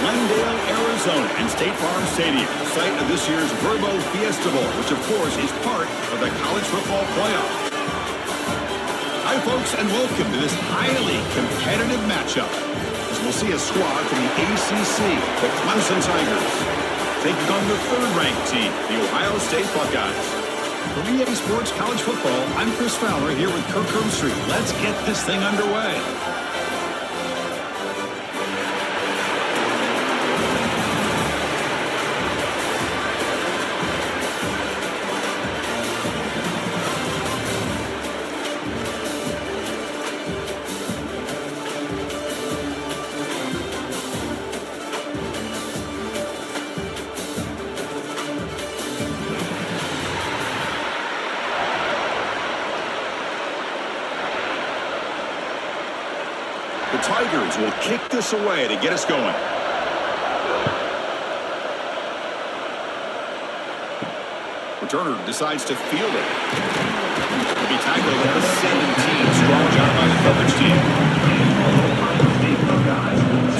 Glendale, Arizona, and State Farm Stadium, site of this year's Fiesta Bowl, which, of course, is part of the college football playoff. Hi, folks, and welcome to this highly competitive matchup, as we'll see a squad from the ACC, the Clemson Tigers, taking on the third-ranked team, the Ohio State Buckeyes. For EA Sports College Football, I'm Chris Fowler here with Kirk Herbstreit. Let's get this thing underway. The Tigers will kick this away to get us going. Returner decides to field it. To be tackled at the 17. Strong job by the coverage team.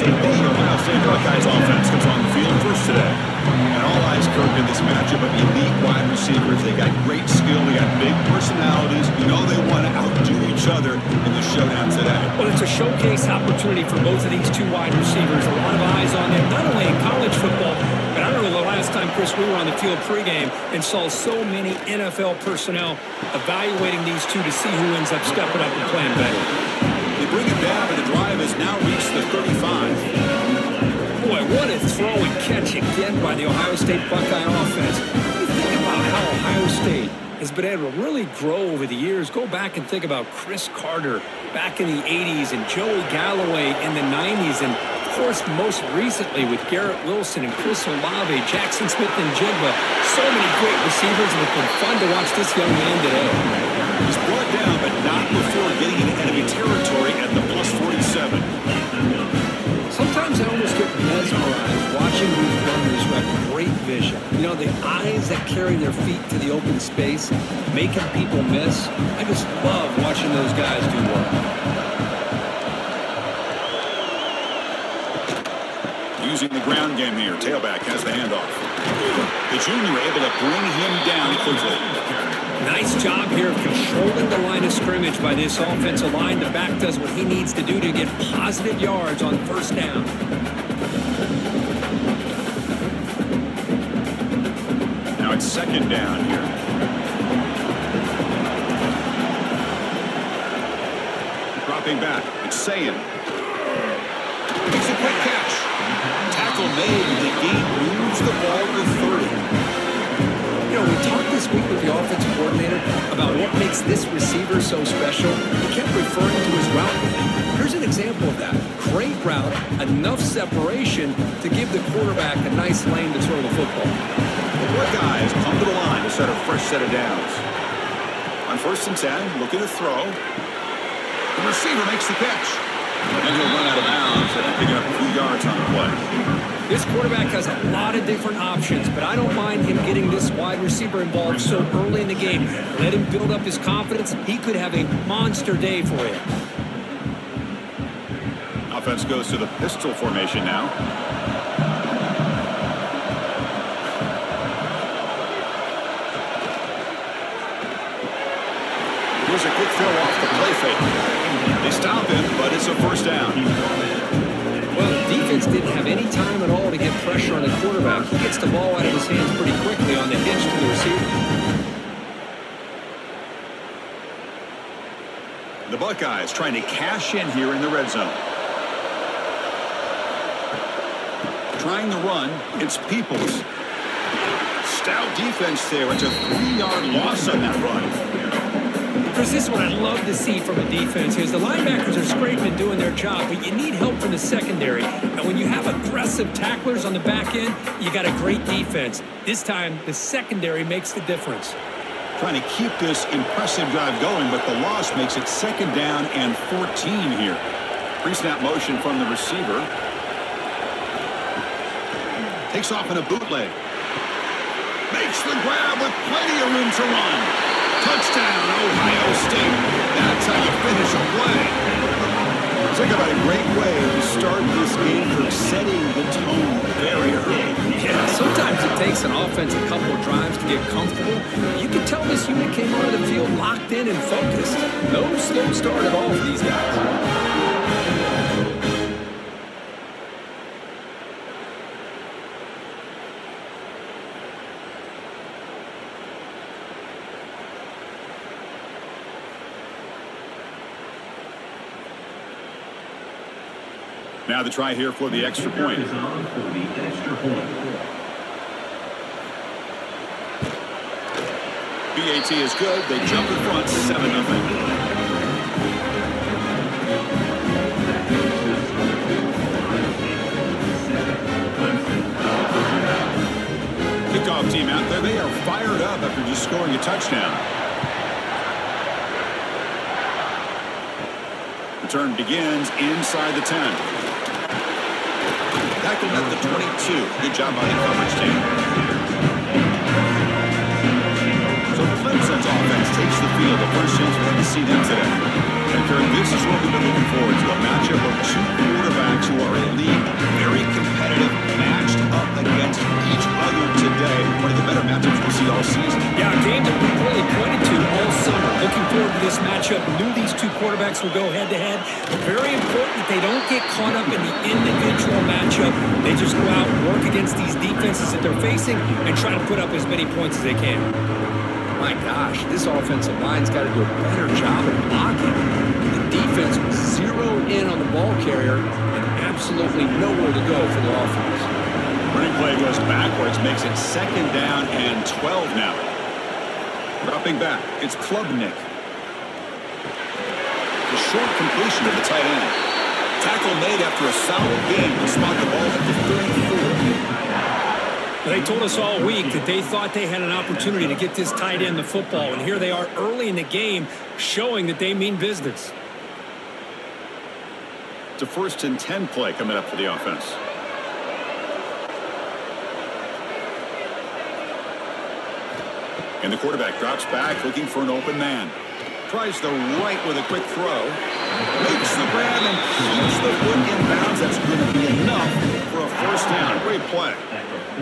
The Ohio State Buckeyes offense comes on the field first today. And all eyes, Kirk, in this matchup of elite wide receivers. They got great skill. They got big personalities. You know they want to outdo each other in the showdown today. Well, it's a showcase opportunity for both of these two wide receivers. A lot of eyes on them, not only in college football, but I don't know the last time, Chris, we were on the field pregame and saw so many NFL personnel evaluating these two to see who ends up stepping up and playing better. They bring it down, but the drive has now reached the 35. Boy, what a throw and catch again by the Ohio State Buckeye offense. You think about how Ohio State has been able to really grow over the years. Go back and think about Chris Carter back in the 80s and Joey Galloway in the 90s. And, of course, most recently with Garrett Wilson and Chris Olave, Jackson Smith and Jigba. So many great receivers, and it's been fun to watch this young man today. He's brought down, but not before getting into enemy territory at the plus 47. Sometimes I almost get mesmerized watching these runners who have great vision. You know, the eyes that carry their feet to the open space, making people miss. I just love watching those guys do work. Using the ground game here, tailback has the handoff. The junior able to bring him down quickly. Nice job here of controlling the line of scrimmage by this offensive line. The back does what he needs to do to get positive yards on first down. Now it's second down here. Dropping back, it's Sayin. Makes a quick catch. Tackle made, and the game moves the ball to 30. You know, we talked this week with the offensive coordinator about what makes this receiver so special. He kept referring to his route running. Here's an example of that. Great route, enough separation to give the quarterback a nice lane to throw the football. The Buckeyes come to the line to set a fresh set of downs. On 1st and 10, looking to throw. The receiver makes the catch. And he'll run out of bounds and picking up a few yards on the play. This quarterback has a lot of different options, but I don't mind him getting this wide receiver involved so early in the game. Let him build up his confidence. He could have a monster day for you. Offense goes to the pistol formation now. Here's a quick throw off the play fake. They stop him, but it's a first down. Well, the defense didn't have any time at all to get pressure on the quarterback. He gets the ball out of his hands pretty quickly on the hitch to the receiver. The Buckeyes trying to cash in here in the red zone. Trying the run, it's Peoples. Stout defense there. It's a 3-yard loss on that run. Chris, this is what I love to see from a defense is the linebackers are scraping and doing their job, but you need help from the secondary. And when you have aggressive tacklers on the back end, you got a great defense. This time, the secondary makes the difference. Trying to keep this impressive drive going, but the loss makes it second down and 14 here. Pre-snap motion from the receiver. Takes off in a bootleg. Makes the grab with plenty of room to run. Touchdown, Ohio State. That's how you finish a play. Talk about a great way to start this game for setting the tone takes an offense a couple of drives to get comfortable, you can tell this unit came onto the field locked in and focused. No slow start at all for these guys. Now the try here for the extra point. BAT is good. They jump in front 7-0. Kickoff team out there. They are fired up after just scoring a touchdown. Return begins inside the 10. Tackled at the 22. Good job by the coverage team. So Clemson's offense takes the field. The first chance we had to see them today. And Kirk, this is what we've been looking forward to. A matchup of two quarterbacks who are elite, very competitive, matched up against each other today. One of the better matchups we'll see all season. Yeah, a game that we've really pointed to all summer. Looking forward to this matchup. Knew these two quarterbacks would go head-to-head. Very important that they don't get caught up in the individual matchup. They just go out and work against these defenses that they're facing and try to put up as many points as they can. My gosh, this offensive line's got to do a better job of blocking. The defense was zeroed in on the ball carrier and absolutely nowhere to go for the offense. Running play goes backwards, makes it 2nd down and 12 now. Dropping back, it's Klubnik. The short completion to the tight end. Tackle made after a solid game to spot the ball at the 34. They told us all week that they thought they had an opportunity to get this tight end the football, and here they are early in the game showing that they mean business. It's a 1st and 10 play coming up for the offense. And the quarterback drops back looking for an open man. Tries the right with a quick throw. Makes the grab and keeps the foot in bounds. That's going to be enough for a 1st down. Great play.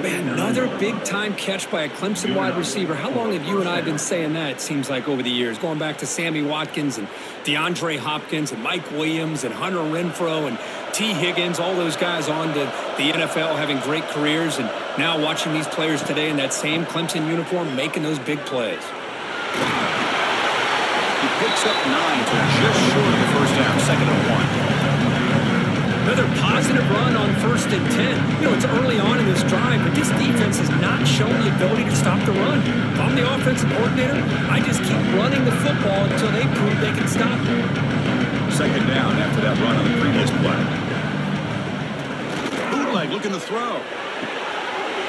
Man, another big-time catch by a Clemson wide receiver. How long have you and I been saying that, it seems like, over the years? Going back to Sammy Watkins and DeAndre Hopkins and Mike Williams and Hunter Renfrow and T. Higgins, all those guys on to the NFL having great careers, and now watching these players today in that same Clemson uniform making those big plays. He picks up 9 to just short of the 1st down, 2nd and 1. Another positive run on 1st and 10. You know, it's early on in this drive, but this defense has not shown the ability to stop the run. If I'm the offensive coordinator, I just keep running the football until they prove they can stop it. 2nd down after that run on the previous play. Bootleg looking to throw.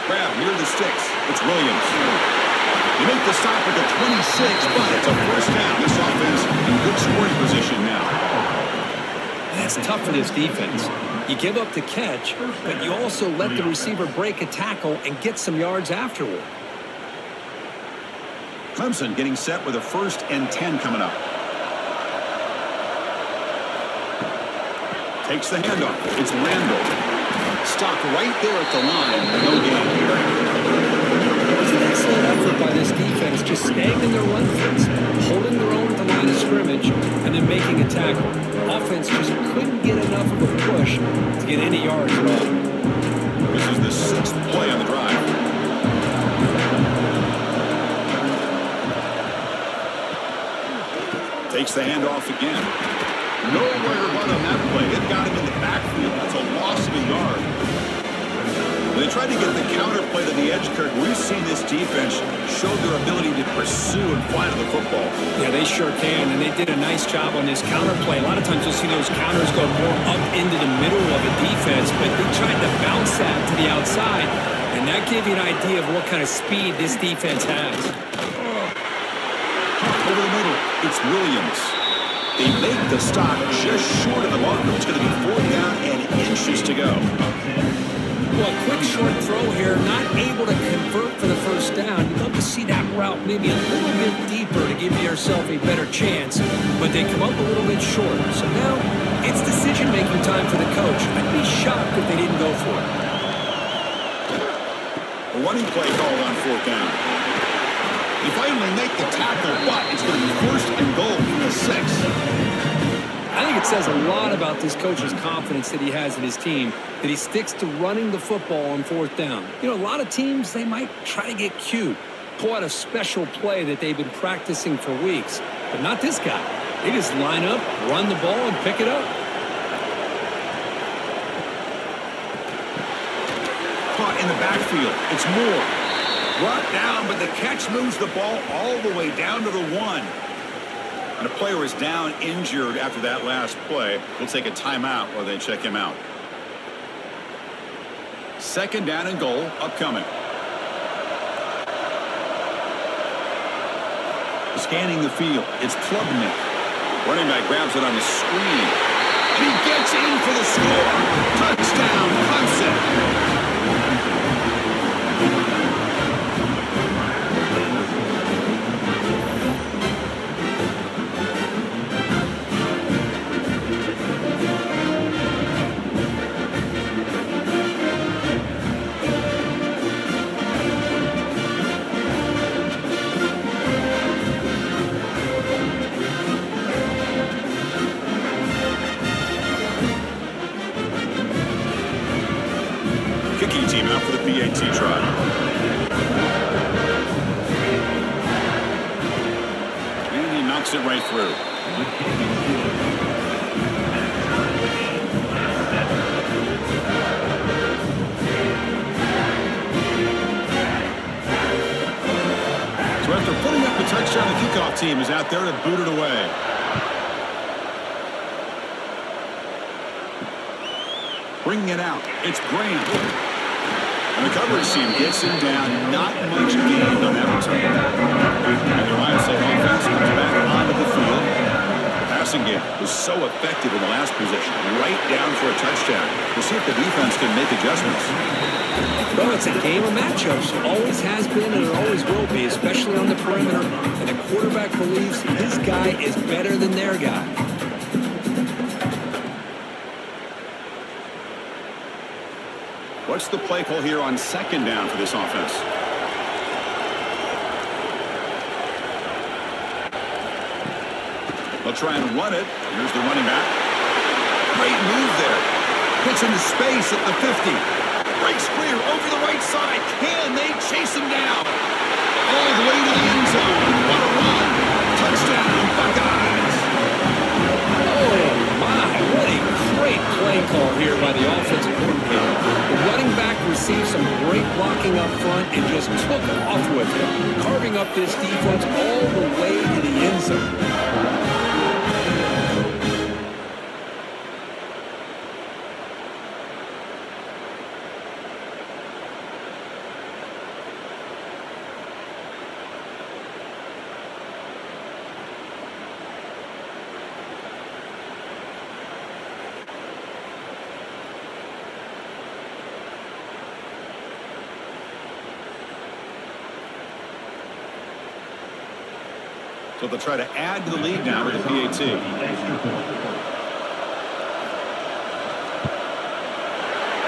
Grab near the sticks. It's Williams. They make the stop at the 26, but it's a 1st down. This offense in good scoring position now. That's tough for this defense. You give up the catch, but you also let the receiver break a tackle and get some yards afterward. Clemson getting set with a 1st and 10 coming up. Takes the handoff. It's Randall. Stopped right there at the line. No gain here. It's an excellent effort by this defense, just staying in their run fits, holding their own at the line of scrimmage, and then making a tackle. Offense just couldn't get enough of a push to get any yards at all. This is the 6th play on the drive. Takes the handoff again. Nowhere to run on that play. They've got him in the backfield. That's a loss of a yard. When they tried to get the counter play to the edge, Kirk, we've seen this defense show their ability to pursue and fly to the football. Yeah, they sure can, and they did a nice job on this counter play. A lot of times you'll see those counters go more up into the middle of a defense, but they tried to bounce that to the outside, and that gave you an idea of what kind of speed this defense has. Over the middle, it's Williams. They make the stop just short of the mark. It's going to be 4th down and inches to go. Well, a quick short throw here, not able to convert for the 1st down. You'd love to see that route maybe a little bit deeper to give yourself a better chance, but they come up a little bit short. So now it's decision-making time for the coach. I'd be shocked if they didn't go for it. A running play called on fourth down. They finally make the tackle, but it's going to be first and goal from the 6. I think it says a lot about this coach's confidence that he has in his team, that he sticks to running the football on fourth down. You know, a lot of teams, they might try to get cute, pull out a special play that they've been practicing for weeks, but not this guy. They just line up, run the ball, and pick it up. Caught in the backfield. It's Moore. Brought down, but the catch moves the ball all the way down to the 1. And a player is down injured after that last play. We'll take a timeout while they check him out. Second down and goal upcoming. Scanning the field. It's Klubnik. Running back grabs it on the screen. And he gets in for the score. Touchdown, Clemson. Kicking team out for the PAT try. And he knocks it right through. So after putting up the touchdown, the kickoff team is out there to boot it away. Bringing it out. It's Graham. And the coverage team gets him down. Not much gained on that return. And the Ohio State offense comes back onto the field. The passing game was so effective in the last possession. Right down for a touchdown. We'll see if the defense can make adjustments. Well, it's a game of matchups. Always has been and it always will be, especially on the perimeter. And the quarterback believes his guy is better than their guy. What's the play call here on second down for this offense? They'll try and run it. Here's the running back. Great move there. Hits into space at the 50. Breaks clear over the right side. Can they chase him down? All the way to the end zone. What a run. Touchdown, Buckeyes. Oh, my. What a great play call here by the offensive coordinator. The running back received some great blocking up front and just took off with it, carving up this defense all the way to the end zone. So they'll try to add to the lead now with the PAT.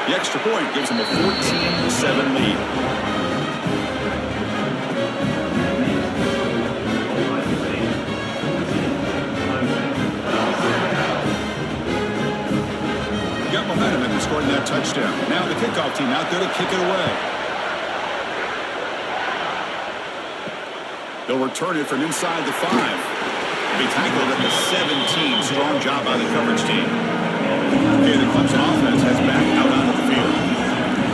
The extra point gives them a 14-7 lead. Got momentum and scoring that touchdown. Now the kickoff team out there to kick it away. They'll return it from inside the 5. Be tackled at the 17. Strong job by the coverage team. Okay, the Clemson offense heads back out onto the field.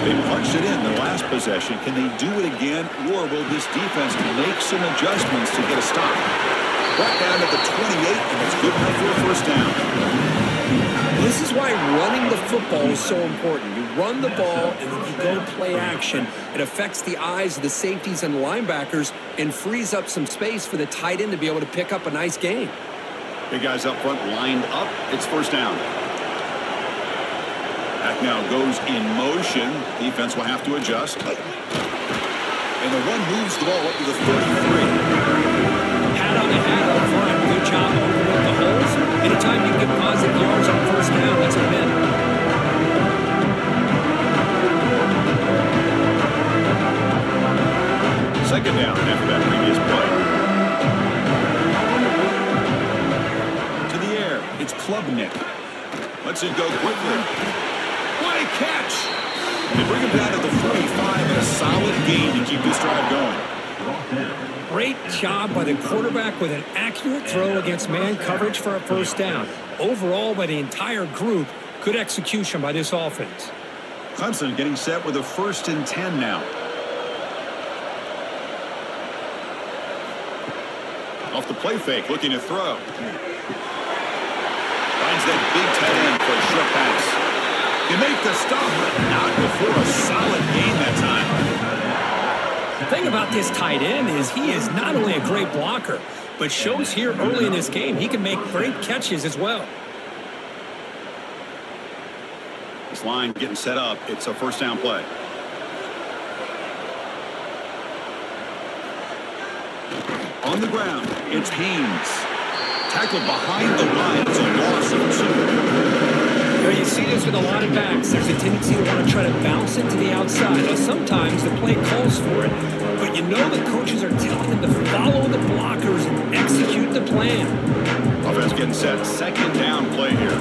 They punched it in the last possession. Can they do it again, or will this defense make some adjustments to get a stop? Brought down to the 28, and it's good enough for a first down. This is why running the football is so important. You run the ball and then you go play action. It affects the eyes of the safeties and the linebackers and frees up some space for the tight end to be able to pick up a nice gain. Big guys up front lined up. It's first down. Back now goes in motion. Defense will have to adjust. And the one moves the ball up to the 33. Hat on the hat up front. Good job opening up the holes. Anytime you get positive yards on first down, that's a win. Clemson go quickly. What a catch! They bring him down to the 45 and a solid gain to keep this drive going. Great job by the quarterback with an accurate throw against man coverage for a first down. Overall, by the entire group, good execution by this offense. Clemson getting set with a 1st and 10 now. Off the play fake, looking to throw. Finds that big tight end for a short pass. You make the stop, but not before a solid gain that time. The thing about this tight end is he is not only a great blocker, but shows here early in this game he can make great catches as well. This line getting set up. It's a first down play. On the ground, it's Haynes. Tackled behind the line. It's a loss of 2. You see this with a lot of backs. There's a tendency to want to try to bounce it to the outside. Now, sometimes the play calls for it, but you know the coaches are telling them to follow the blockers and execute the plan. Offense getting set. 2nd down play here.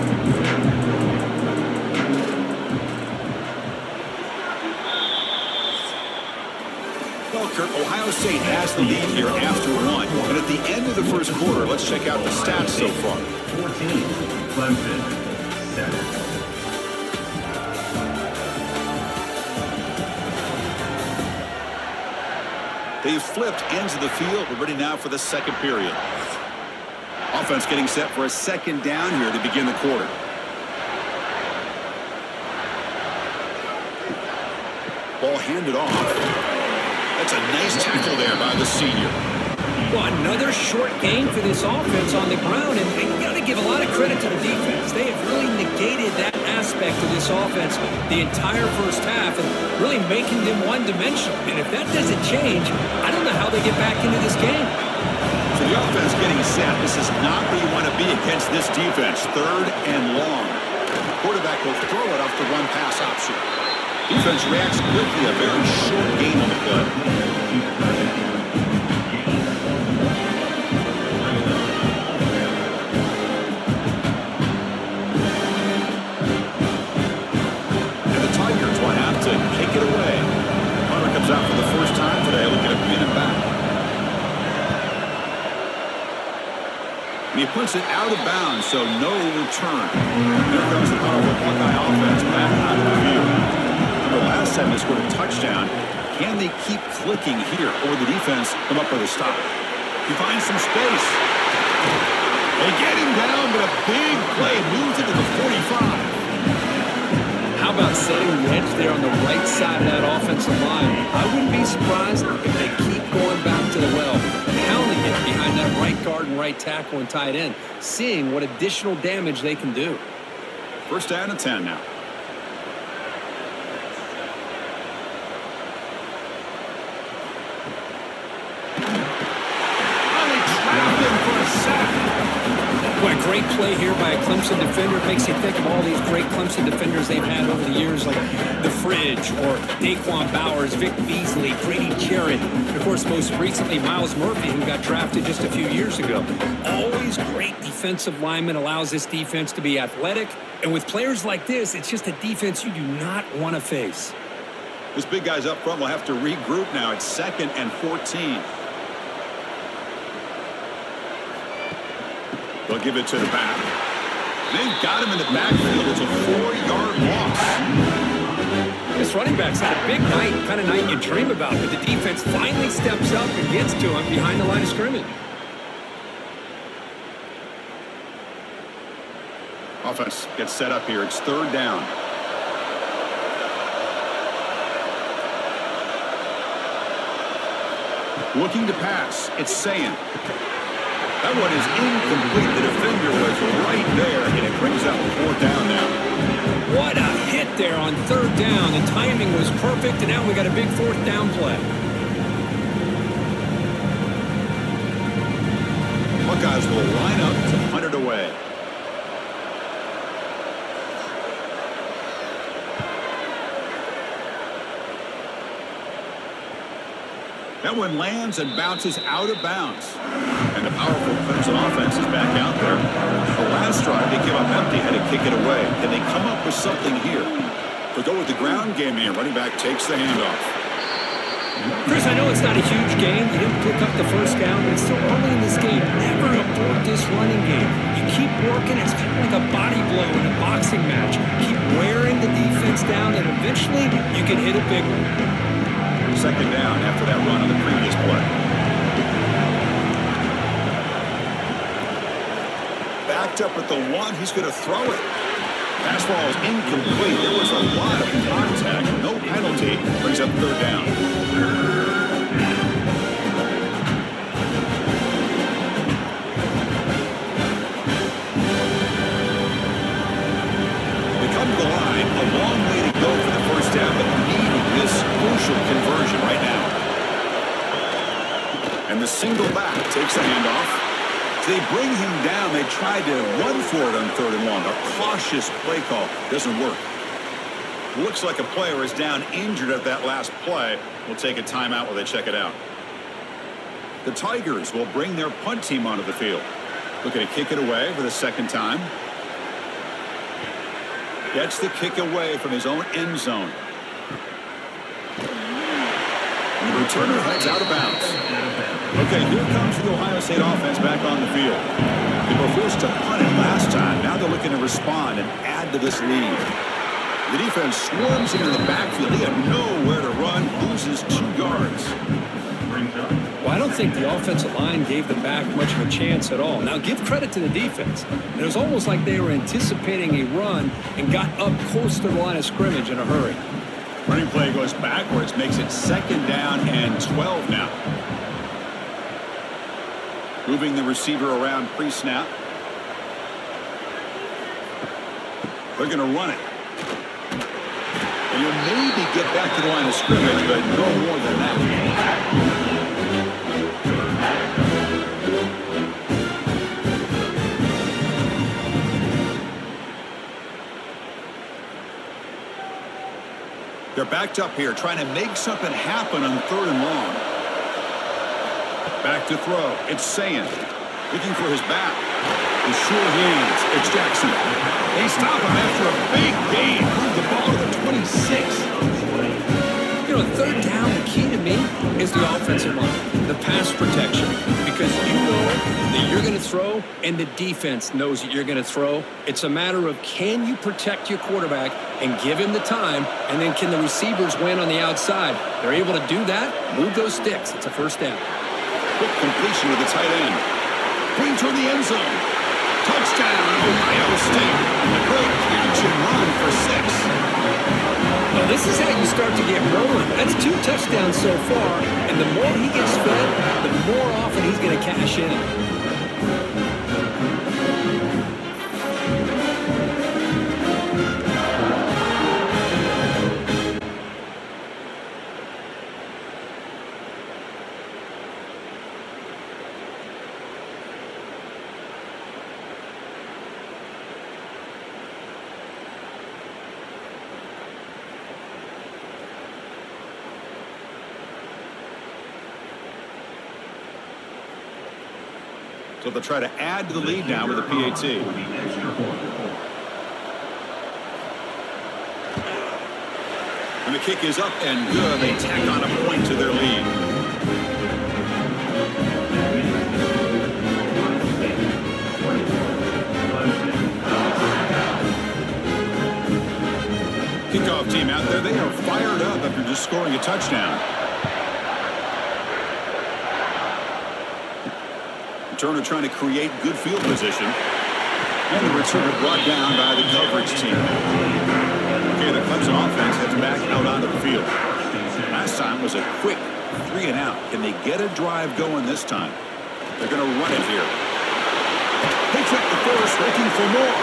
Well, Kurt, Ohio State has the lead here after 1. And at the end of the first quarter, let's check out the stats so far. 14, Clemson, 7. They've flipped ends of the field. We're ready now for the second period. Offense getting set for a 2nd down here to begin the quarter. Ball handed off. That's a nice tackle there by the senior. Well, another short gain for this offense on the ground, and you got to give a lot of credit to the defense. They have really negated that aspect of this offense the entire first half and really making them one-dimensional. And if that doesn't change, I don't know how they get back into this game. So the offense getting set. This is not where you want to be against this defense. 3rd and long. The quarterback will throw it off the run-pass option. Defense reacts quickly. A very short gain on the play. And the Tigers will have to kick it away. Hunter comes out for the first time today. Looking at bringing it back. And he puts it out of bounds, so no return. There comes the powerful Buckeye offense back out of the view. The last time they scored a touchdown. Can they keep clicking here, or the defense come up with a stop? He finds some space. They get him down, but a big play moves it to the 45. How about setting the edge there on the right side of that offensive line? I wouldn't be surprised if they keep going back to the well, pounding it behind that right guard and right tackle and tight end, seeing what additional damage they can do. 1st down and 10 now. What a great play here by a Clemson defender. It makes you think of all these great Clemson defenders they've had over the years, like The Fridge or Daquan Bowers, Vic Beasley, Grady Jarrett, and of course most recently Miles Murphy, who got drafted just a few years ago. Always great defensive lineman, allows this defense to be athletic, and with players like this, it's just a defense you do not want to face. This big guy's up front will have to regroup now. It's 2nd and 14. They'll give it to the back. They've got him in the backfield. It's a 4-yard loss. This running back's had a big night, kind of night you dream about, but the defense finally steps up and gets to him behind the line of scrimmage. Offense gets set up here. It's 3rd down. Looking to pass. It's Sayin. That one is incomplete. The defender was right there, and it brings up 4th down now. What a hit there on 3rd down. The timing was perfect, and now we got a big 4th down play. Buckeyes will line up to punt it away. That one lands and bounces out of bounds. And the powerful Clemson offense is back out there. The last drive, they came up empty, had to kick it away. Can they come up with something here? They'll go with the ground game here. Running back takes the handoff. Chris, I know it's not a huge gain. You didn't pick up the first down, but it's still early in this game. Never abort this running game. You keep working. It's kind of like a body blow in a boxing match. Keep wearing the defense down, and eventually you can hit a big one. Second down after that run on the previous play. Backed up at the one. He's going to throw it. Pass ball is incomplete. There was a lot of contact. No penalty. Brings up third down. They come to the line. A long way to go for the first down, but needing this crucial conversion right now. And the single back takes the handoff. They bring him down. They tried to run for it on 3rd and 1. A cautious play call doesn't work. Looks like a player is down injured at that last play. We'll take a timeout while they check it out. The Tigers will bring their punt team onto the field. Looking to kick it away for the second time. Gets the kick away from his own end zone. And the returner heads out of bounds. Okay, here comes the Ohio State offense back on the field. They were forced to punt it last time. Now they're looking to respond and add to this lead. The defense swarms into the backfield. They have nowhere to run. Loses 2 yards. Well, I don't think the offensive line gave them back much of a chance at all. Now, give credit to the defense. It was almost like they were anticipating a run and got up close to the line of scrimmage in a hurry. Running play goes backwards, makes it 2nd down and 12 now. Moving the receiver around pre-snap. They're going to run it. And you'll maybe get back to the line of scrimmage, but no more than that. They're backed up here, trying to make something happen on 3rd and long. Back to throw. It's Sayin. Looking for his back. The sure hands. It's Jackson. They stop him after a big gain. Move the ball to the 26. You know, 3rd down, the key to me is the offensive line, the pass protection. Because you know that you're going to throw, and the defense knows that you're going to throw. It's a matter of, can you protect your quarterback and give him the time, and then can the receivers win on the outside? They're able to do that. Move those sticks. It's a first down. Quick completion with the tight end. Bring toward the end zone. Touchdown, Ohio State. A great catch and run for 6. Well, this is how you start to get rolling. That's 2 touchdowns so far, and the more he gets fed, the more often he's going to cash in. So they'll try to add to the lead now with a PAT. And the kick is up and good. They tack on a point to their lead. Kickoff team out there. They are fired up after just scoring a touchdown. Turner trying to create good field position. And the returner brought down by the coverage team. Okay, the Clemson offense heads back out onto the field. Last time was a quick 3 and out. Can they get a drive going this time? They're going to run it here. They took the first, looking for more.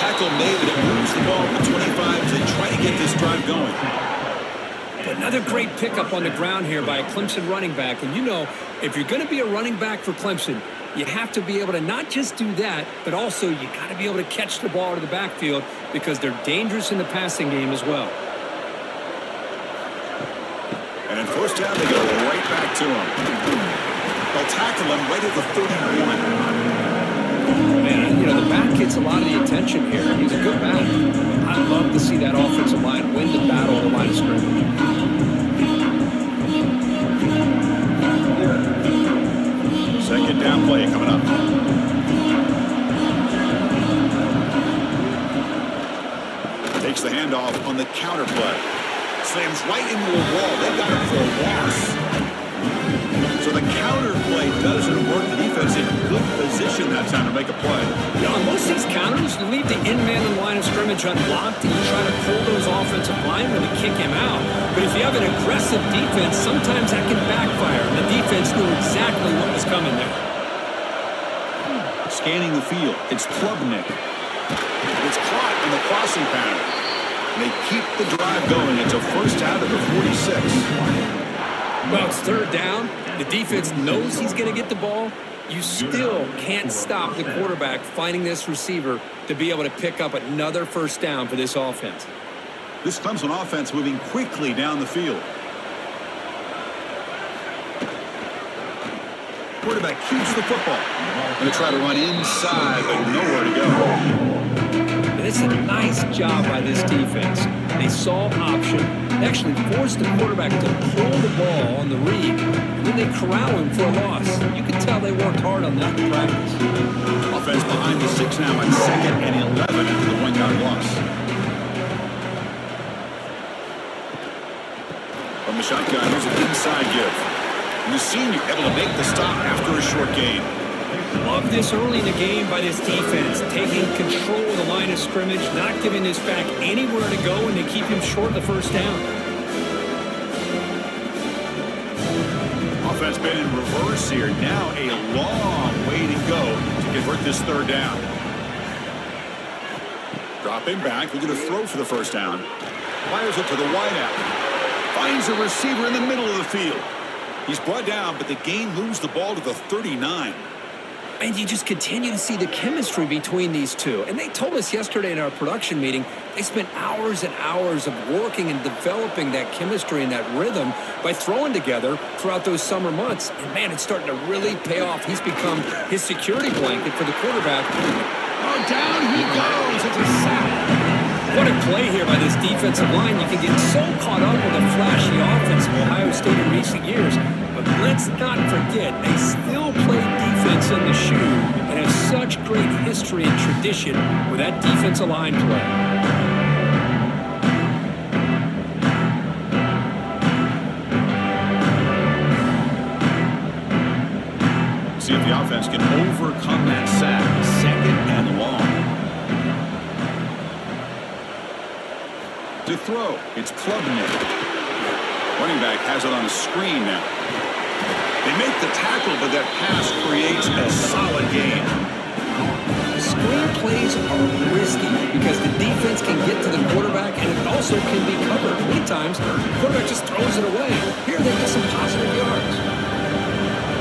Tackle made, but it moves the ball to 25 as they try to get this drive going. Another great pickup on the ground here by a Clemson running back. And you know, if you're going to be a running back for Clemson, you have to be able to not just do that, but also you got to be able to catch the ball to the backfield because they're dangerous in the passing game as well. And in first down, they go right back to him. They'll tackle him right at the 31. Man, you know, the back gets a lot of the attention here. He's a good back. I'd love to see that offensive line win the battle of the line of scrimmage. Second down play coming up. Takes the handoff on the counter play. Slams right into the wall. They got him for a loss. So the counter play doesn't work. The defense in good position that time to make a play. You know, on most of these counters, you leave the in-man in the line of scrimmage unblocked, and you try to pull those offensive linemen to kick him out. But if you have an aggressive defense, sometimes that can backfire. And the defense knew exactly what was coming there. Scanning the field, it's Klubnik. It's caught in the crossing pattern. They keep the drive going. It's a first out of the 46. Well, it's third down. The defense knows he's going to get the ball. You still can't stop the quarterback finding this receiver to be able to pick up another first down for this offense. This Clemson offense moving quickly down the field. Quarterback keeps the football. Going to try to run inside, but nowhere to go. And it's a nice job by this defense. They saw option, actually forced the quarterback to pull the ball on the read, and then they corral him for a loss. You can tell they worked hard on that in practice. Offense behind the 6 now on 2nd and 11 after the 1-yard loss. From the shotgun, here's an inside give. And the senior able to make the stop after a short gain. Love this early in the game by this defense, taking control of the line of scrimmage, not giving this back anywhere to go, and they keep him short of the first down. Offense been in reverse here. Now a long way to go to convert this third down. Dropping back, looking to throw for the first down. Fires it to the wideout. Finds a receiver in the middle of the field. He's brought down, but the gain moves the ball to the 39. And you just continue to see the chemistry between these two. And they told us yesterday in our production meeting, they spent hours and hours of working and developing that chemistry and that rhythm by throwing together throughout those summer months. And, man, it's starting to really pay off. He's become his security blanket for the quarterback. Oh, down he goes. It's a sack. What a play here by this defensive line. You can get so caught up with the flashy offense of Ohio State in recent years. But let's not forget, they still play defense in the shoe and have such great history and tradition with that defensive line play. See if the offense can overcome that sack. 2nd and long. To throw, it's Klubnik. Running back has it on a screen now. They make the tackle, but that pass creates a solid gain. Screen plays are risky because the defense can get to the quarterback and it also can be covered. Many times, the quarterback just throws it away. Here they get some positive yards.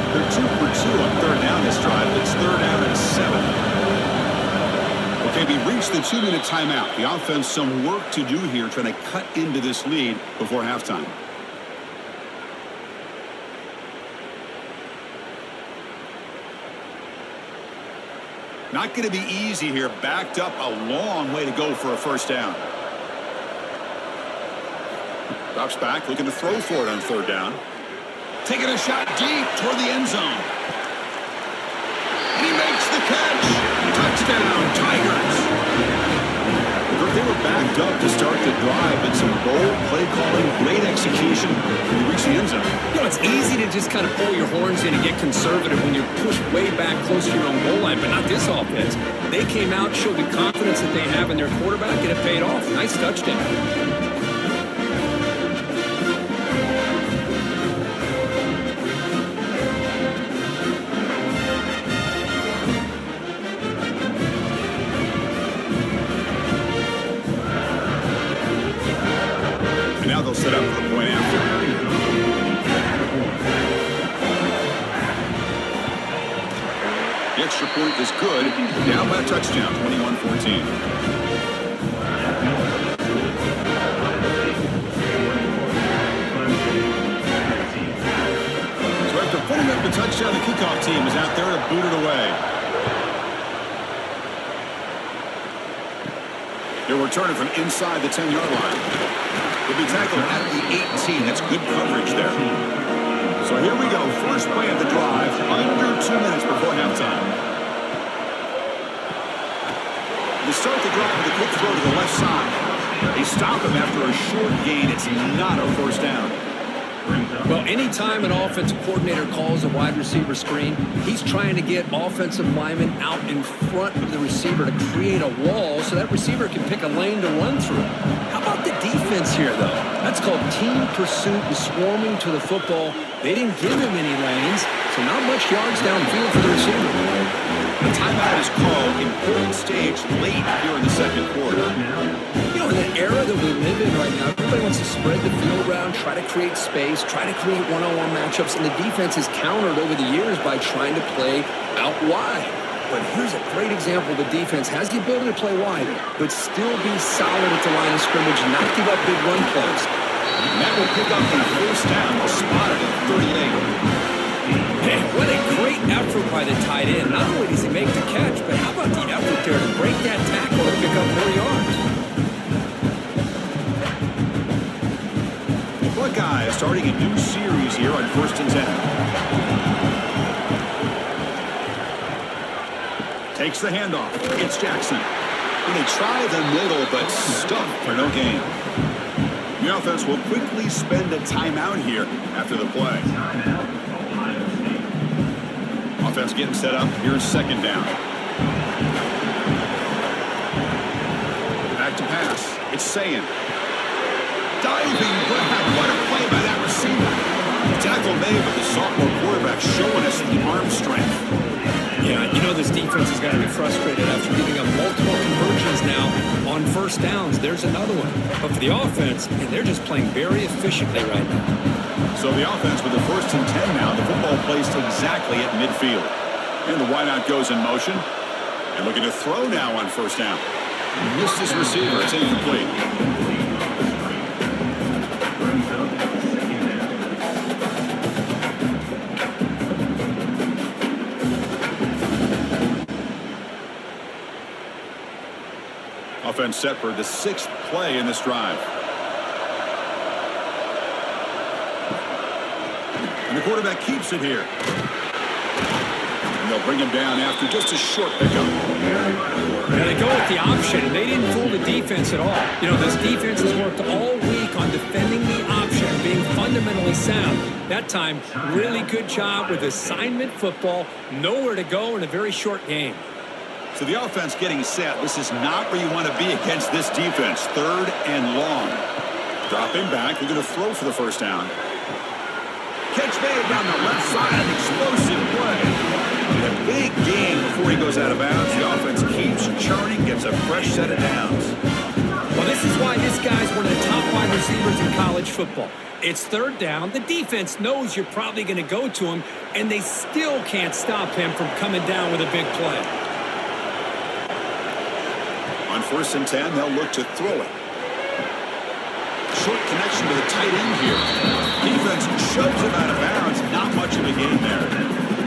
They're 2 for 2 on third down this drive. It's third down and 7. Okay, we reached the 2-minute timeout. The offense some work to do here trying to cut into this lead before halftime. Not going to be easy here. Backed up a long way to go for a first down. Drops back, looking to throw for it on third down. Taking a shot deep toward the end zone. And he makes the catch. Touchdown, Tigers. They were backed up to start the drive, but some bold play calling, great execution when you reach the end zone. You know, it's easy to just kind of pull your horns in and get conservative when you're pushed way back close to your own goal line, but not this offense. They came out, showed the confidence that they have in their quarterback, and it paid off. Nice touchdown. Now they'll set up for the point after. The extra point is good. Down by a touchdown, 21-14. So after putting up the touchdown Now the kickoff team is out there to boot it away. They're returning from inside the 10-yard line. They'll be tackled at the 18. That's good coverage there. So here we go. First play of the drive. Under 2 minutes before halftime. They start the drive with a quick throw to the left side. They stop him after a short gain. It's not a first down. Well, anytime an offensive coordinator calls a wide receiver screen, he's trying to get offensive linemen out in front of the receiver to create a wall so that receiver can pick a lane to run through. How about the defense here, though? That's called team pursuit and swarming to the football. They didn't give him any lanes, so not much yards downfield for the receiver. The timeout is called. Important stage late here in the second quarter. You know, in the era that we live in right now, everybody wants to spread the field around, try to create space, try to create one-on-one matchups, and the defense is countered over the years by trying to play out wide. But here's a great example. The defense has the ability to play wide, but still be solid at the line of scrimmage and not give up big run plays. And that will pick up the first down. Spotted at 38. Man, what a great effort by the tight end. Not only does he make the catch, but how about the effort there to break that tackle and pick up more yards? The Buckeyes starting a new series here on 1st and 10. Takes the handoff. It's Jackson. And they try the middle, but stuffed for no gain. The offense will quickly spend a timeout here after the play. Offense getting set up. Here's second down. Back to pass. It's Sayin. Diving grab. What a play by that receiver. Tackle made, but the sophomore quarterback showing us the arm strength. Yeah, you know this defense is going to be frustrated after giving up multiple conversions now on first downs. There's another one. But for the offense, man, they're just playing very efficiently right now. So the offense with the 1st and 10 now. The football placed exactly at midfield. And the wideout goes in motion. And looking to throw now on first down. Missed his receiver. It's incomplete. Offense set for the 6th play in this drive. And the quarterback keeps it here. And they'll bring him down after just a short pickup. Now they go with the option, and they didn't fool the defense at all. You know, this defense has worked all week on defending the option, being fundamentally sound. That time, really good job with assignment football. Nowhere to go in a very short game. So the offense getting set. This is not where you want to be against this defense. 3rd and long. Dropping back. They're going to throw for the first down. Catch made down the left side. Explosive play. And a big gain before he goes out of bounds. The offense keeps churning, gets a fresh set of downs. Well, this is why this guy's one of the top wide receivers in college football. It's 3rd down. The defense knows you're probably going to go to him, and they still can't stop him from coming down with a big play. On 1st and 10, they'll look to throw it. Short connection to the tight end here. Defense shoves him out of bounds. Not much of a gain there.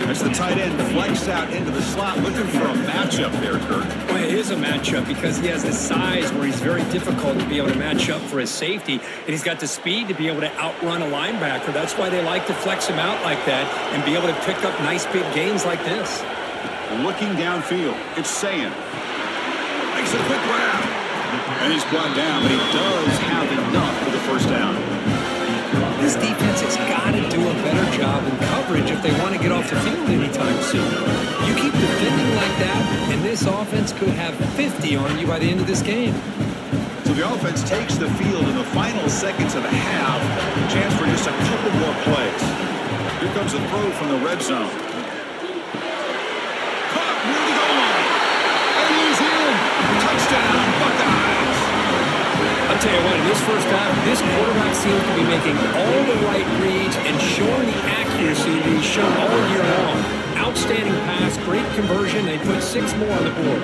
As the tight end flexed out into the slot, looking for a matchup there, Kurt. Well, it is a matchup because he has the size where he's very difficult to be able to match up for his safety, and he's got the speed to be able to outrun a linebacker. That's why they like to flex him out like that and be able to pick up nice big gains like this. Looking downfield, it's Sayin. Makes a quick grab. And he's brought down, but he does have enough for the first down. This defense has got to do a better job in coverage if they want to get off the field anytime soon. You keep defending like that, and this offense could have 50 on you by the end of this game. So the offense takes the field in the final seconds of the half. Chance for just a couple more plays. Here comes a throw from the red zone. Caught near the goal line. And he's in. Touchdown, Buckeyes. I'll tell you what, in this first half, this quarterback seems to be making all the right reads and showing the accuracy that he's shown all year long. Outstanding pass, great conversion. They put 6 more on the board.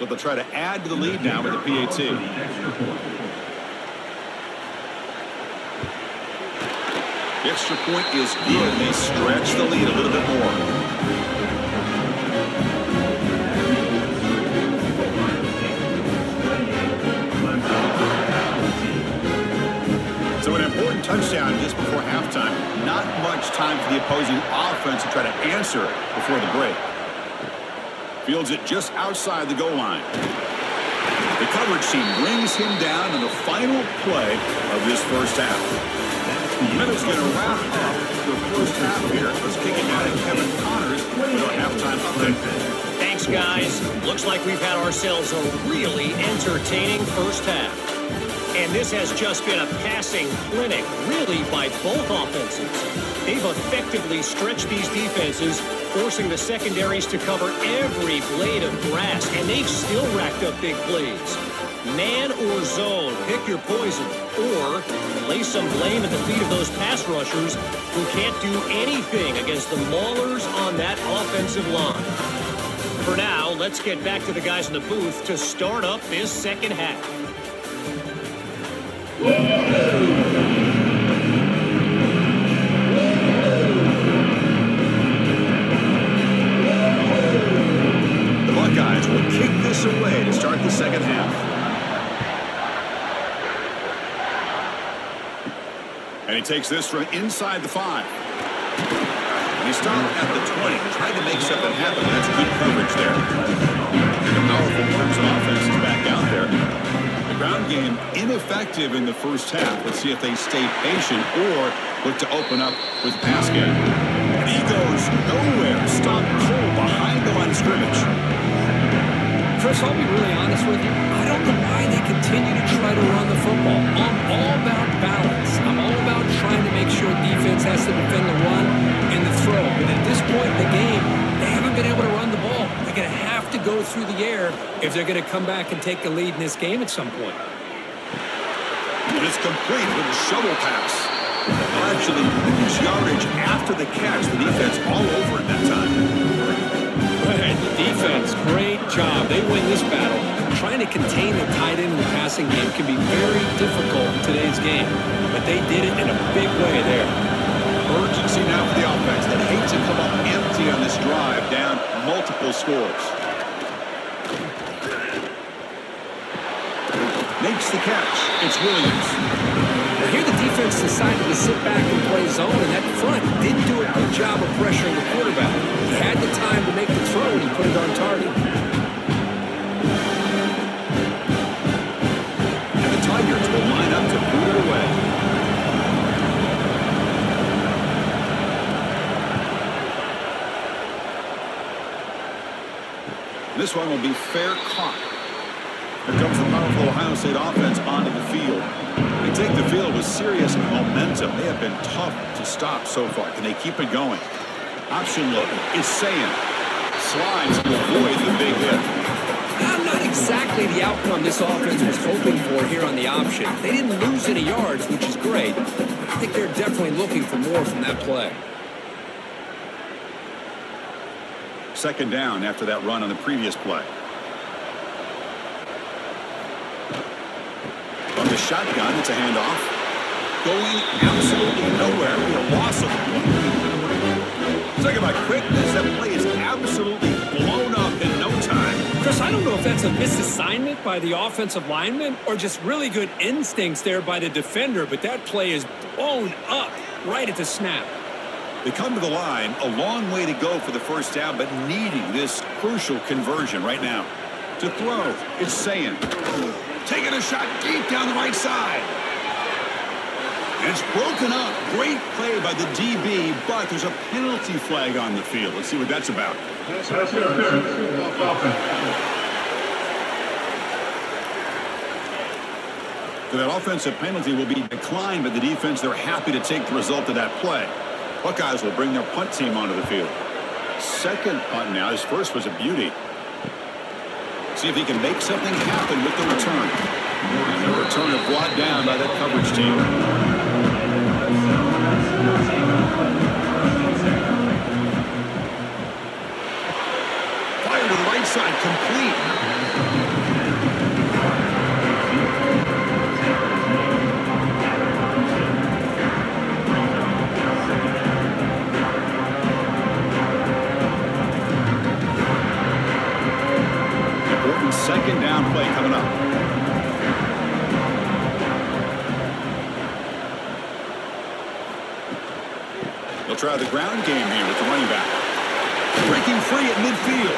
So they'll try to add to the lead now with the PAT. The extra point is good. They stretch the lead a little bit more. So an important touchdown just before halftime. Not much time for the opposing offense to try to answer before the break. Fields it just outside the goal line. The coverage team brings him down in the final play of this first half. Minute's going to wrap up the first half here. Let's kick it down to Kevin Connors with our halftime update. Thanks, guys. Looks like we've had ourselves a really entertaining first half. And this has just been a passing clinic, really, by both offenses. They've effectively stretched these defenses, forcing the secondaries to cover every blade of grass, and they've still racked up big plays. Man or zone, pick your poison, or lay some blame at the feet of those pass rushers who can't do anything against the maulers on that offensive line. For now, let's get back to the guys in the booth to start up this second half. The Buckeyes will kick this away to start the second half. And he takes this from inside the 5. And he stopped at the 20, trying to make something happen. That's good coverage there. And a powerful Clemson offense is back out there. The ground game ineffective in the first half. Let's see if they stay patient or look to open up with the pass game. And he goes nowhere. Stopped cold behind the line of scrimmage. Chris, I'll be really honest with you. I don't know why they continue to try to run the football. I'm all about balance. I'm all about trying to make sure defense has to defend the run and the throw. But at this point in the game, they haven't been able to run the ball. They're going to have to go through the air if they're going to come back and take the lead in this game at some point. And it's complete with a shovel pass. Actually, huge yardage after the catch. The defense all over it that time. Defense, great job. They win this battle. Trying to contain the tight end in the passing game can be very difficult in today's game, but they did it in a big way there. Urgency now for the offense that hate to come up empty on this drive, down multiple scores. Makes the catch. It's Williams. Well, here the defense decided to sit back and play zone, and that front didn't do a good job of pressuring the quarterback. He had the time to make the throw, and he put it on target. And the Tigers will line up to boot it away. This one will be fair caught. Here comes the powerful Ohio State offense onto the field. They take the field with serious momentum. They have been tough to stop so far. Can they keep it going? Option look. It's saying slides to avoid the big hit. Not exactly the outcome this offense was hoping for here on the option. They didn't lose any yards, which is great. I think they're definitely looking for more from that play. Second down after that run on the previous play. On the shotgun, it's a handoff. Going absolutely nowhere. A loss of one. Talking about quickness, that play is absolutely blown up in no time. Chris, I don't know if that's a misassignment by the offensive lineman or just really good instincts there by the defender, but that play is blown up right at the snap. They come to the line, a long way to go for the first down, but needing this crucial conversion right now. To throw, it's saying. Taking a shot deep down the right side. And it's broken up. Great play by the DB, but there's a penalty flag on the field. Let's see what that's about. So that offensive penalty will be declined by the defense. They're happy to take the result of that play. Buckeyes will bring their punt team onto the field. Second punt now. His first was a beauty. See if he can make something happen with the return. And the return is brought down by that coverage team. Fire to the right side, complete. They'll try the ground game here with the running back. Breaking free at midfield.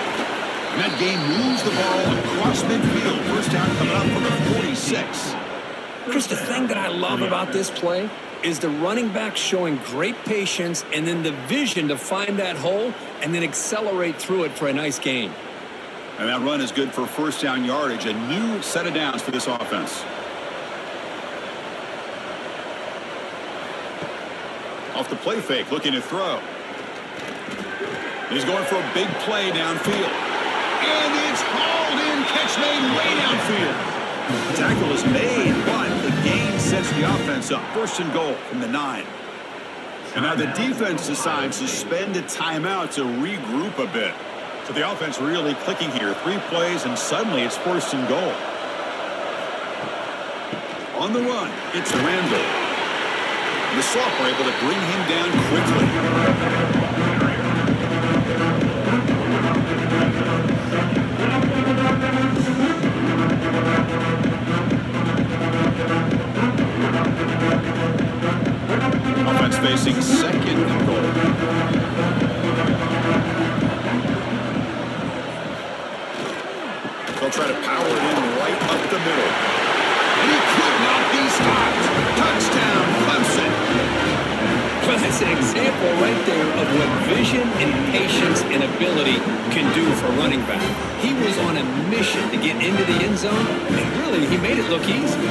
And that game moves the ball across midfield. First down coming up from the 46. Chris, the thing that I love about this play is the running back showing great patience and then the vision to find that hole and then accelerate through it for a nice gain. And that run is good for first down yardage. A new set of downs for this offense. Off the play fake, looking to throw. He's going for a big play downfield. And it's hauled in, catch made way downfield. The tackle is made, but the gain sets the offense up. First and goal from the 9. And now the defense decides to spend a timeout to regroup a bit. So the offense really clicking here. 3 plays, and suddenly it's first and goal. On the run, it's Randall. The Soft were able to bring him down quickly. Offense facing second and goal. They'll try to power it in right up the middle. And he could not be stopped. Touchdown, Clemson. Well, that's an example right there of what vision and patience and ability can do for a running back. He was on a mission to get into the end zone, and really, he made it look easy.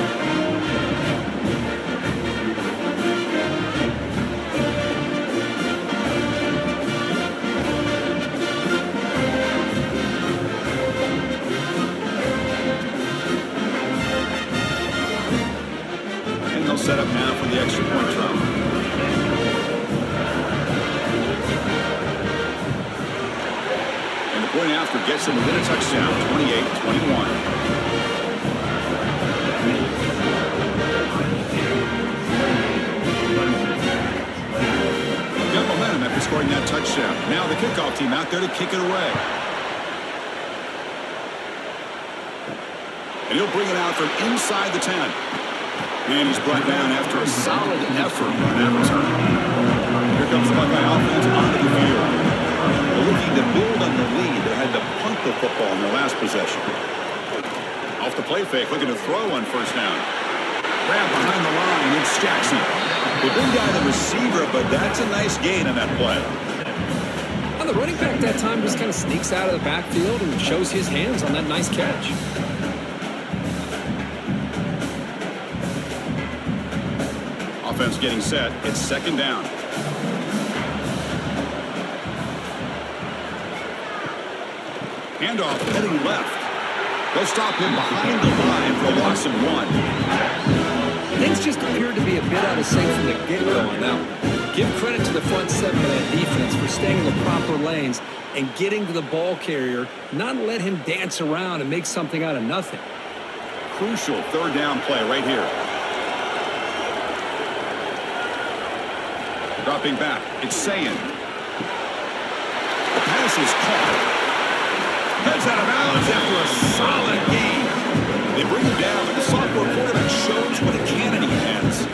Set up now for the extra point try. And the point after gets him within a touchdown, 28-21. Got momentum after scoring that touchdown. Now the kickoff team out there to kick it away. And he'll bring it out from inside the 10. And he's brought down after a solid effort on that return. Here comes the Buckeye offense onto the field. They're looking to build on the lead. They had to punt the football in their last possession. Off the play fake, looking to throw on first down. Grab behind the line, it's Jackson. The big guy, the receiver, but that's a nice gain on that play. Well, the running back that time just kind of sneaks out of the backfield and shows his hands on that nice catch. Offense getting set. It's second down. Handoff heading left. They'll stop him behind the line for a loss of 1. Things just appeared to be a bit out of sync from the get-go on that one. Give credit to the front 7 of that defense for staying in the proper lanes and getting to the ball carrier, not let him dance around and make something out of nothing. Crucial third down play right here. Dropping back, it's Sayin. The pass is caught. Heads out of bounds after a solid gain. They bring him down, but the sophomore quarterback shows what a cannon he has.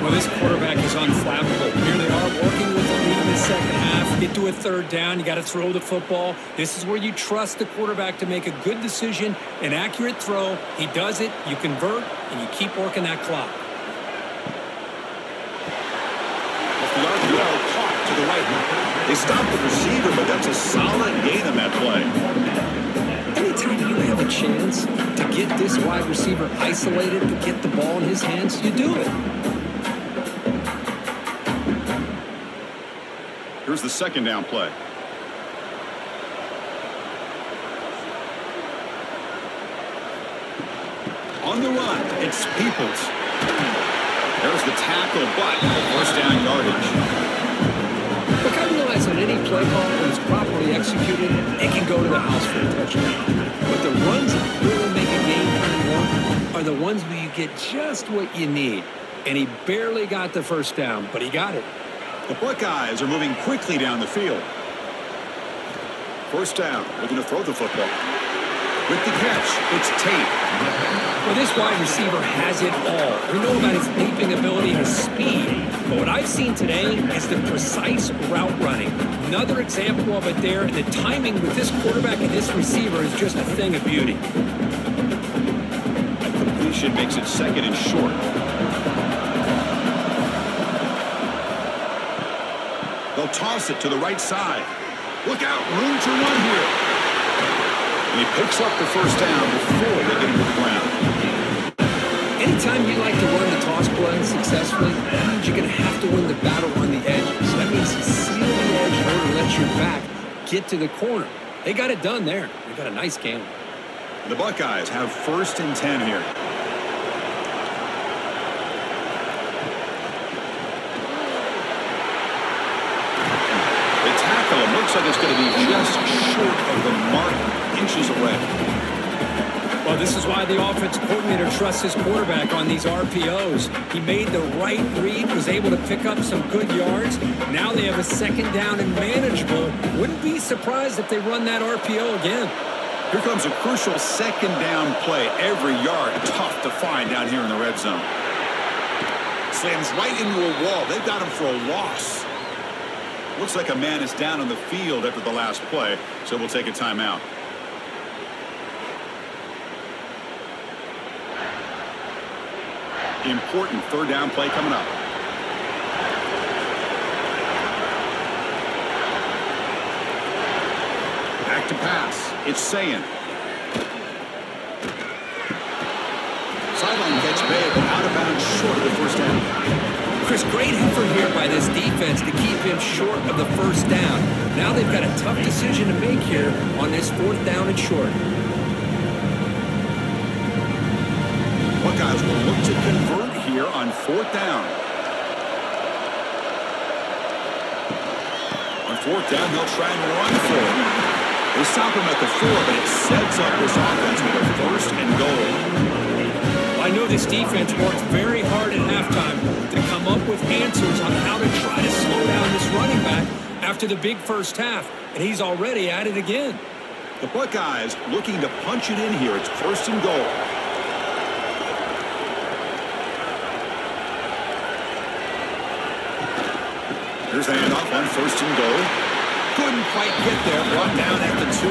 Well, this quarterback is unflappable. Here they are working with the lead in the second half. Get to a third down, you got to throw the football. This is where you trust the quarterback to make a good decision, an accurate throw. He does it, you convert, and you keep working that clock. Caught to the right. They stopped the receiver, but that's a solid gain on that play. Anytime you have a chance to get this wide receiver isolated, to get the ball in his hands, you do it. Here's the second down play. On the run, it's Peoples. There's the tackle, but first down yardage. Look, I realize on any play call, when it's properly executed, it can go to the house for a touchdown. But the runs that really make a game plan work are the ones where you get just what you need. And he barely got the first down, but he got it. The Buckeyes are moving quickly down the field. First down, looking to throw the football. With the catch, it's Tate. Well, this wide receiver has it all. We know about his leaping ability and his speed, but what I've seen today is the precise route running. Another example of it there, and the timing with this quarterback and this receiver is just a thing of beauty. A completion makes it second and short. They'll toss it to the right side. Look out, room to run here. And he picks up the first down before they get into the ground. Anytime you like to run the toss play successfully, that means you're going to have to win the battle on the edges. That means you seal the edge in order to let your back get to the corner. They got it done there. They got a nice game. The Buckeyes have 1st and 10 here. The tackle looks like it's going to be just short of the mark, inches away. Well, this is why the offensive coordinator trusts his quarterback on these RPOs. He made the right read, was able to pick up some good yards. Now they have a 2nd down and manageable. Wouldn't be surprised if they run that RPO again. Here comes a crucial 2nd down play. Every yard tough to find down here in the red zone. Slams right into a wall. They've got him for a loss. Looks like a man is down on the field after the last play, so we'll take a timeout. Important 3rd down play coming up. Back to pass. It's Sayin. Sideline catch made, but out of bounds short of the 1st down. Chris, great effort here by this defense to keep him short of the 1st down. Now they've got a tough decision to make here on this 4th down and short. Buckeyes will look to convert here on 4th down. On 4th down, they'll try and run for it. They stop him at the 4, but it sets up this offense with a 1st and goal. I know this defense worked very hard at halftime to come up with answers on how to try to slow down this running back after the big first half, and he's already at it again. The Buckeyes looking to punch it in here. It's 1st and goal. Here's the handoff on 1st and goal. Couldn't quite get there. Brought down at the 2.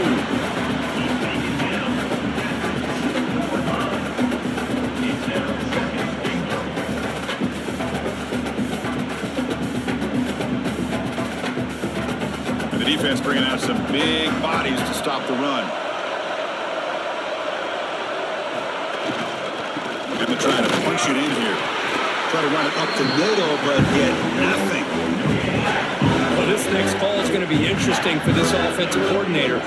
And the defense bringing out some big bodies to stop the run. And they're trying to push it in here. Try to run it up the middle, but get nothing. Well, this next call is going to be interesting for this offensive coordinator.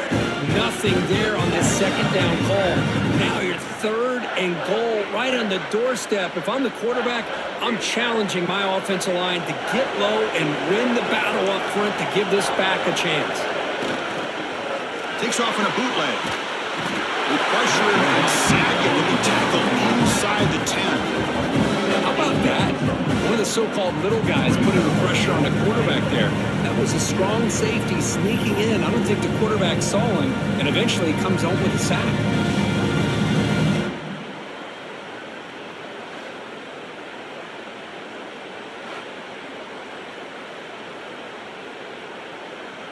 Nothing there on this 2nd down call. Now you're 3rd and goal right on the doorstep. If I'm the quarterback, I'm challenging my offensive line to get low and win the battle up front to give this back a chance. Takes off in a bootleg. With pressure and sagging to be tackled inside the 10. How about that? One of the so-called little guys putting the pressure on the quarterback there. That was a strong safety sneaking in. I don't think the quarterback saw him, and eventually comes home with a sack.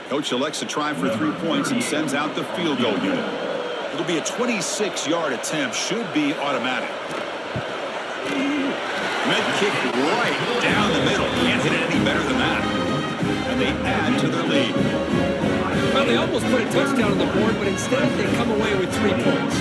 Coach elects to try for 3 points and sends out the field goal unit. It'll be a 26-yard attempt. Should be automatic. Med kick right down the middle. Can't hit it any better than that. And they add to their lead. Well, they almost put a touchdown on the board, but instead they come away with 3 points.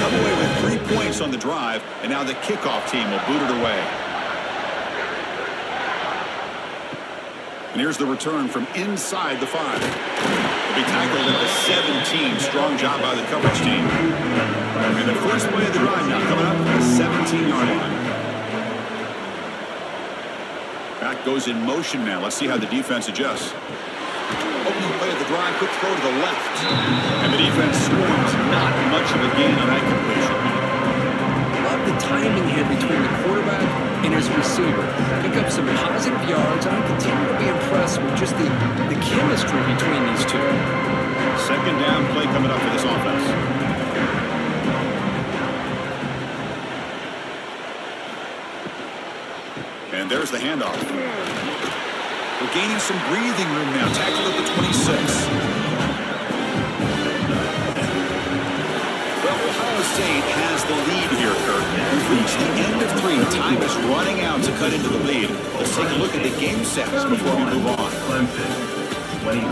Come away with 3 points on the drive, and now the kickoff team will boot it away. And here's the return from inside the 5. They'll be tackled at the 17. Strong job by the coverage team. And the first play of the drive now coming up at the 17-yard line. Back goes in motion now. Let's see how the defense adjusts. Opening play of the drive, quick throw to the left. And the defense scores. Not much of a gain on that completion. Love the timing here between the quarterback and his receiver. Pick up some positive yards. I continue to be impressed with just the chemistry between these two. Second down play coming up for this offense. And there's the handoff. We're gaining some breathing room now. Tackled at the 26. Well, Ohio State has the lead here, Kurt. We've reached the end of 3. Time is running out to cut into the lead. Let's take a look at the game sets before we move on. Clemson, 21.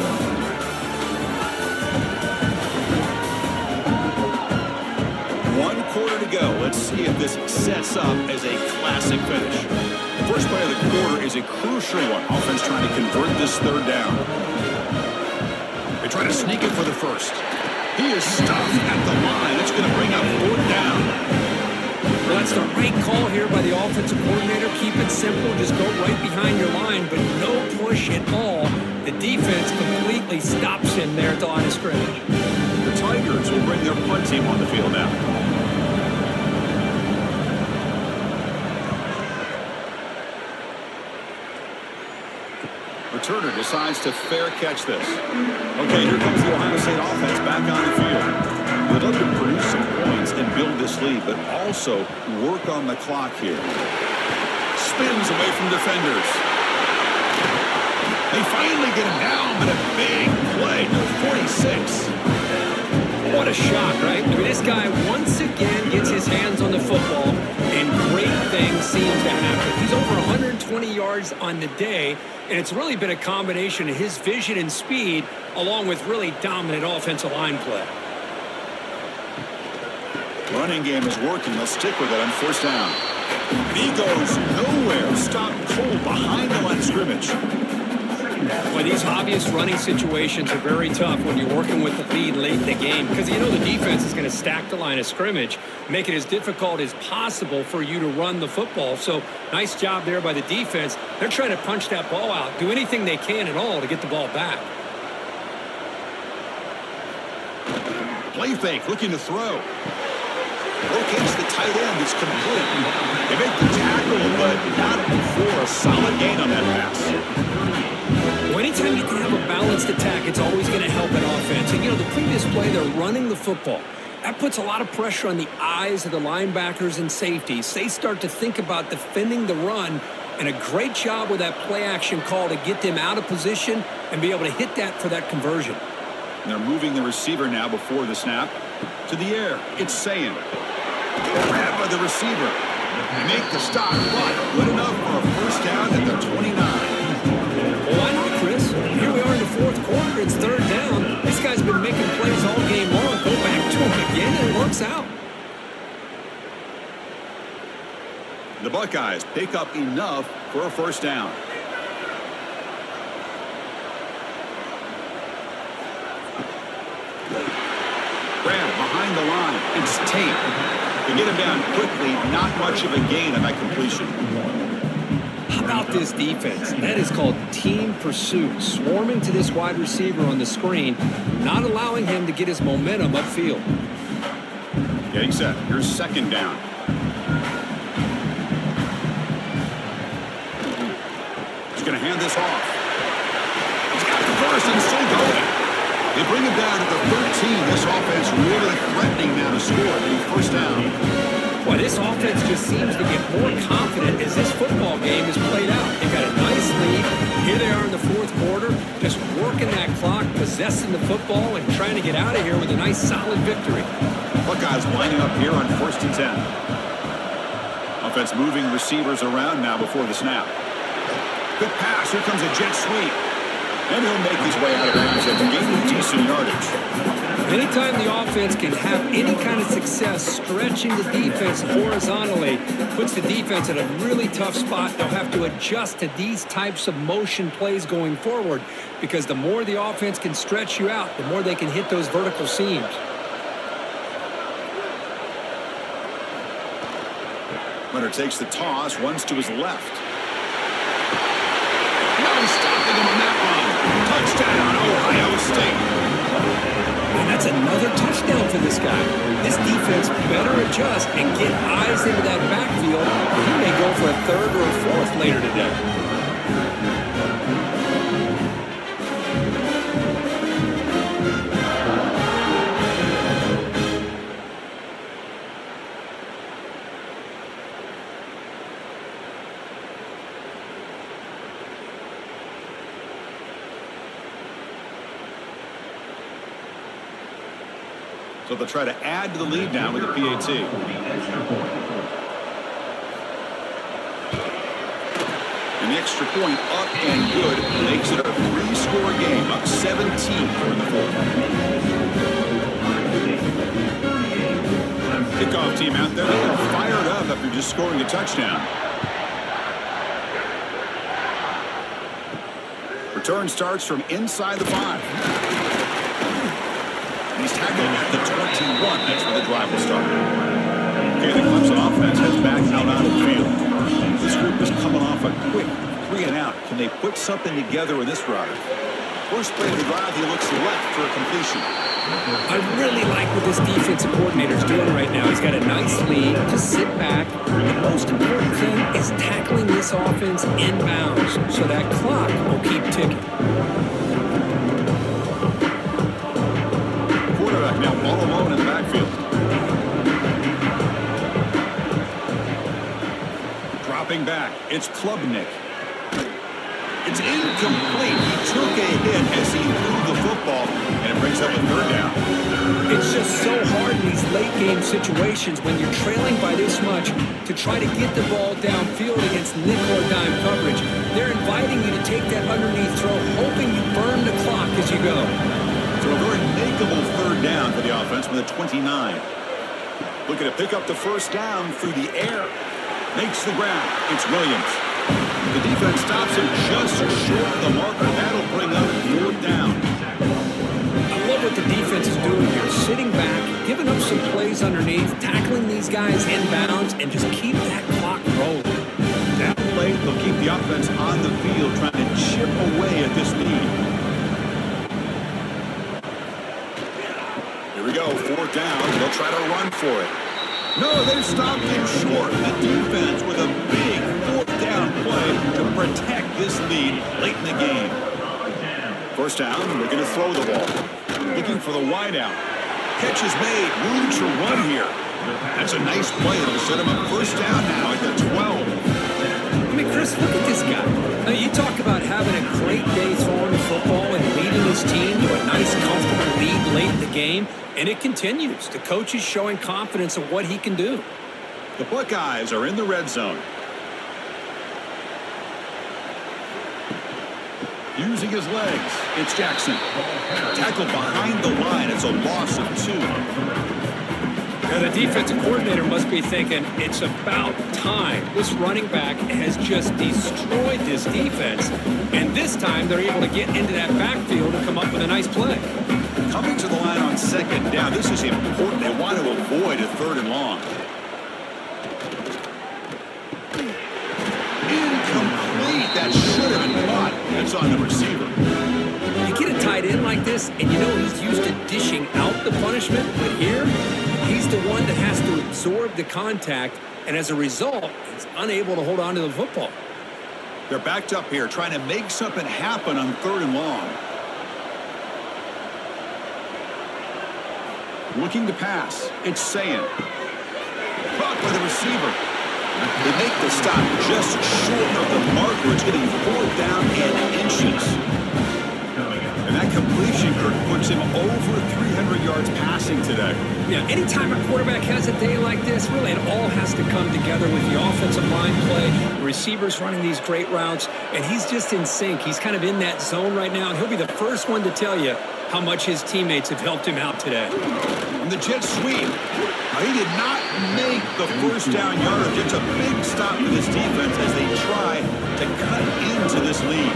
1 quarter to go. Let's see if this sets up as a classic finish. The first play of the quarter is a crucial one. Offense trying to convert this third down. They try to sneak it for the first. He is stuffed at the line. It's going to bring up 4th down. Well, that's the right call here by the offensive coordinator. Keep it simple. Just go right behind your line, but no push at all. The defense completely stops him there at the line of scrimmage. The Tigers will bring their punt team on the field now. Returner decides to fair catch this. Okay, here comes the Ohio State offense back on the field. They'd love to produce some points and build this lead, but also work on the clock here. Spins away from defenders. They finally get him down, but a big play. No, 46. What a shot, right? I mean, this guy once again gets his hands on the football, and great things seem to happen. He's over 120 yards on the day, and it's really been a combination of his vision and speed, along with really dominant offensive line play. Running game is working. They'll stick with it on 1st down. He goes nowhere. Stopped cold behind the line of scrimmage. Well, these obvious running situations are very tough when you're working with the lead late in the game, because you know the defense is going to stack the line of scrimmage, make it as difficult as possible for you to run the football. So nice job there by the defense. They're trying to punch that ball out, do anything they can at all to get the ball back. Play fake, looking to throw. Locates the tight end. It's complete. They make the tackle, but not before a solid gain on that pass. Well, anytime you can have a balanced attack, it's always going to help an offense. And, you know, the previous play, they're running the football. That puts a lot of pressure on the eyes of the linebackers and safeties. They start to think about defending the run, and a great job with that play-action call to get them out of position and be able to hit that for that conversion. They're moving the receiver now before the snap. To the air. It's Sayin. Grabbed by the receiver. They make the stop, but good enough for a 1st down at the 29. Well, why not, Chris? Here we are in the 4th quarter. It's 3rd down. This guy's been making plays all game long. Go back to him again, and it works out. The Buckeyes pick up enough for a 1st down. Grab behind the line. It's Tate. To get him down quickly, not much of a gain on that completion. How about this defense? That is called team pursuit. Swarming to this wide receiver on the screen, not allowing him to get his momentum upfield. Getting set. Here's 2nd down. He's going to hand this off. He's got the first and still going. They bring him down to the 13. This offense really threatening now to score the 1st down. Well, this offense just seems to get more confident as this football game is played out. They've got a nice lead. Here they are in the 4th quarter, just working that clock, possessing the football, and trying to get out of here with a nice, solid victory. Buckeyes lining up here on 1st and 10. Offense moving receivers around now before the snap. Good pass. Here comes a jet sweep. And he'll make his way out of bounds and gain decent yardage. Anytime the offense can have any kind of success stretching the defense horizontally, puts the defense in a really tough spot. They'll have to adjust to these types of motion plays going forward, because the more the offense can stretch you out, the more they can hit those vertical seams. Leonard takes the toss, runs to his left. No stopping him on that one. Touchdown, Ohio State. And that's another touchdown for this guy. This defense defense better adjust and get eyes into that backfield. He may go for a third or a fourth later today. So they'll try to add to the lead now with the PAT. And the extra point up and good makes it a 3-score game, up 17 in the fourth. Kickoff team out there, they're fired up after just scoring a touchdown. Return starts from inside the 5. He's tackled at the 21. That's where the drive will start. Okay, the Clemson offense heads back out on the field. This group is coming off a quick 3-and-out. Can they put something together with this drive? First play of the drive, he looks left for a completion. I really like what this defensive coordinator is doing right now. He's got a nice lead. Just sit back. The most important thing is tackling this offense inbounds so that clock will keep ticking. Now all alone in the backfield. Dropping back, it's Klubnik. It's incomplete. He took a hit as he threw the football, and it brings up a third down. It's just so hard in these late-game situations when you're trailing by this much to try to get the ball downfield against nickel or dime coverage. They're inviting you to take that underneath throw, hoping you burn the clock as you go. So a very makeable third down for the offense with a 29. Looking to pick up the first down through the air. Makes the ground. It's Williams. The defense stops him just short of the marker. That'll bring up fourth down. I love what the defense is doing here. Sitting back, giving up some plays underneath, tackling these guys inbounds, and just keep that clock rolling. That play, they'll keep the offense on the field trying to chip away at this lead. Here we go, fourth down. They'll try to run for it. No, they've stopped him short. The defense with a big fourth down play to protect this lead late in the game. First down, they're going to throw the ball. Looking for the wideout. Catch is made. Room to run here. That's a nice play. It'll set him up first down now at the 12. I mean, Chris, look at this guy. Now, you talk about having a great day throwing the football and leading his team to a nice, comfortable lead late in the game, and it continues. The coach is showing confidence of what he can do. The Buckeyes are in the red zone. Using his legs, it's Jackson. Tackled behind the line. It's a loss of 2. Now, the defensive coordinator must be thinking, it's about time. This running back has just destroyed this defense, and this time they're able to get into that backfield and come up with a nice play. Coming to the line on second down, this is important. They want to avoid a third and long. Incomplete. That should have been caught. That's on the receiver. You get a tight end like this, and you know he's used to dishing out the punishment, but here, he's the one that has to absorb the contact, and as a result, he's unable to hold on to the football. They're backed up here, trying to make something happen on third and long. Looking to pass. It's Sayin. Caught by the receiver. They make the stop just short of the marker. It's getting fourth down and inches. And that completion, Kirk, puts him over 300 yards passing today. Yeah, anytime a quarterback has a day like this, really it all has to come together with the offensive line play, the receivers running these great routes, and he's just in sync. He's kind of in that zone right now, and he'll be the first one to tell you how much his teammates have helped him out today. And the jet sweep. Now, he did not make the first down yardage. It's a big stop for this defense as they try to cut into this lead.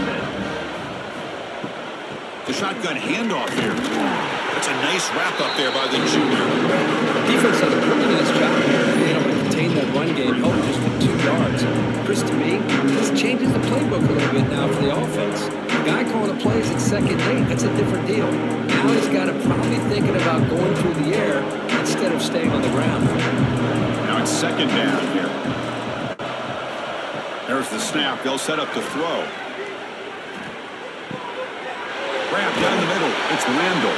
The shotgun handoff here. That's a nice wrap up there by the junior. Defense does a really nice job here being able to contain that run game held just for 2 yards. Chris, to me, this changes the playbook a little bit now for the offense. The guy calling the plays at 2nd and 8, that's a different deal. Now he's got to probably thinking about going through the air instead of staying on the ground. Now it's 2nd down here. There's the snap. They'll set up to throw. Wrap down the middle. It's Randall.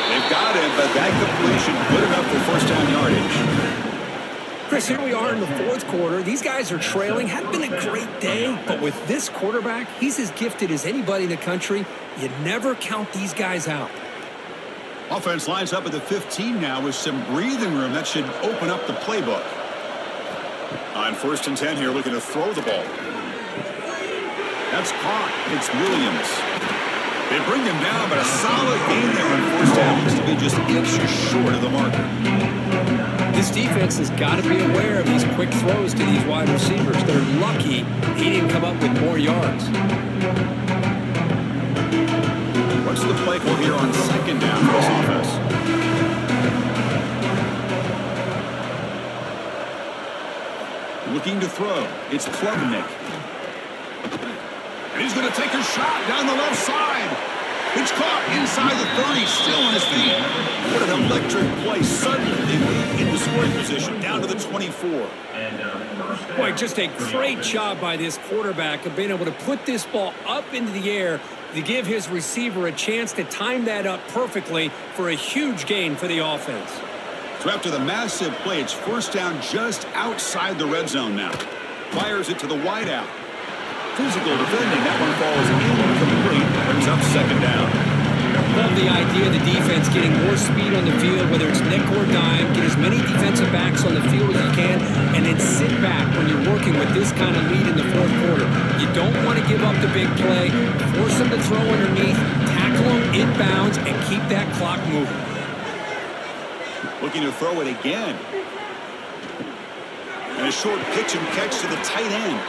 They've got him, but that completion good enough for 1st down yardage. Chris, here we are in the 4th quarter. These guys are trailing. Hadn't been a great day, but with this quarterback, he's as gifted as anybody in the country. You never count these guys out. Offense lines up at the 15 now with some breathing room. That should open up the playbook. On 1st and 10 here, looking to throw the ball. That's caught. It's Williams. They bring him down, but a solid gain there on 1st down. Looks to be just inches short of the marker. This defense has got to be aware of these quick throws to these wide receivers. They're lucky he didn't come up with more yards. What's the play call here on 2nd down for this offense? Looking to throw. It's Klubnik. And he's going to take a shot down the left side. It's caught inside the 30, still on his feet. What an electric play. Suddenly they move into scoring position, down to the 24. Boy, just a great job by this quarterback of being able to put this ball up into the air to give his receiver a chance to time that up perfectly for a huge gain for the offense. So after the massive play, it's 1st down just outside the red zone now. Fires it to the wideout. Physical defending. That one falls incomplete. Brings up 2nd down. Love the idea of the defense getting more speed on the field, whether it's nickel or dime. Get as many defensive backs on the field as you can, and then sit back when you're working with this kind of lead in the 4th quarter. You don't want to give up the big play. Force them to throw underneath, tackle them inbounds, and keep that clock moving. Looking to throw it again. And a short pitch and catch to the tight end.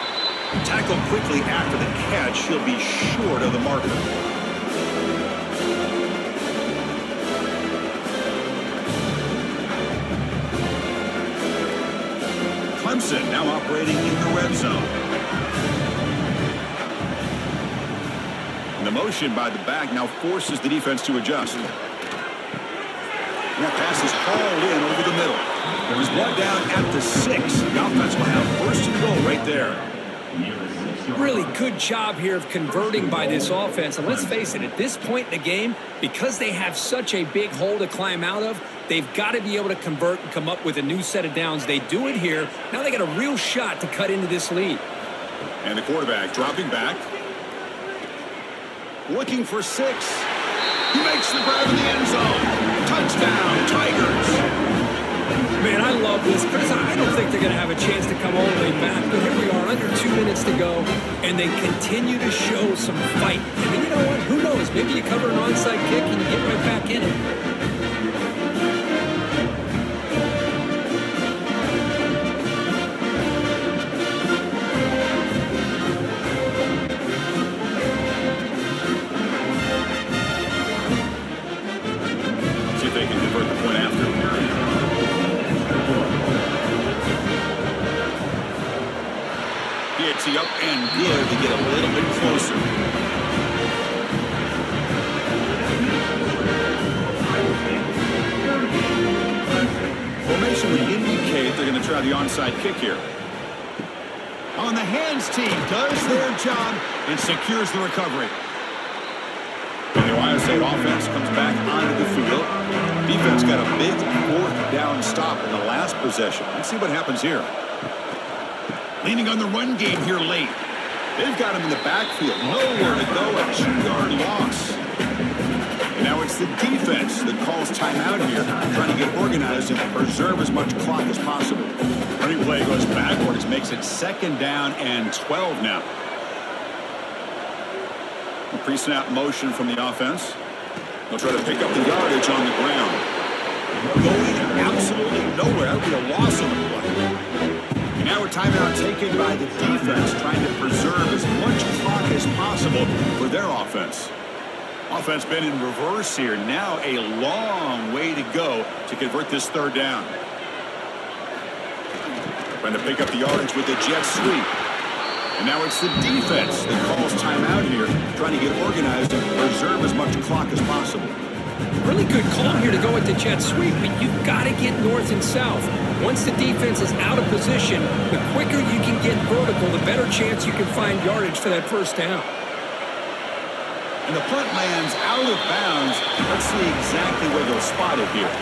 Tackled quickly after the catch. He'll be short of the marker. Clemson now operating in the red zone. And the motion by the back now forces the defense to adjust. And that pass is hauled in over the middle. There was one down at the 6. The offense will have 1st and goal right there. Really good job here of converting by this offense. And let's face it, at this point in the game, because they have such a big hole to climb out of, they've got to be able to convert and come up with a new set of downs. They do it here. Now they got a real shot to cut into this lead. And the quarterback dropping back. Looking for 6. He makes the grab in the end zone. Touchdown, Tigers. Man, I love this because I don't think they're going to have a chance to come all the way back. But here we are, under 2 minutes to go, and they continue to show some fight. I mean, you know what? Who knows? Maybe you cover an onside kick and you get right back in it. Up and good to get a little bit closer. Formation would indicate they're going to try the onside kick here. On the hands team does their job and secures the recovery. And the Ohio State offense comes back onto the field. Defense got a big 4th down stop in the last possession. Let's see what happens here. Leaning on the run game here late. They've got him in the backfield. Nowhere to go. A 2-yard loss. And now it's the defense that calls timeout here, trying to get organized and preserve as much clock as possible. Running play goes backwards, makes it 2nd down and 12 now. A pre-snap motion from the offense. They'll try to pick up the yardage on the ground. Going absolutely nowhere. That would be a loss on the play. Now a timeout taken by the defense, trying to preserve as much clock as possible for their offense. Offense been in reverse here. Now a long way to go to convert this 3rd down. Trying to pick up the yardage with the jet sweep. And now it's the defense that calls timeout here, trying to get organized and preserve as much clock as possible. Really good call here to go with the jet sweep, but you've got to get north and south. Once the defense is out of position, the quicker you can get vertical, the better chance you can find yardage for that first down. And the punt lands out of bounds. Let's see exactly where they'll spot it here.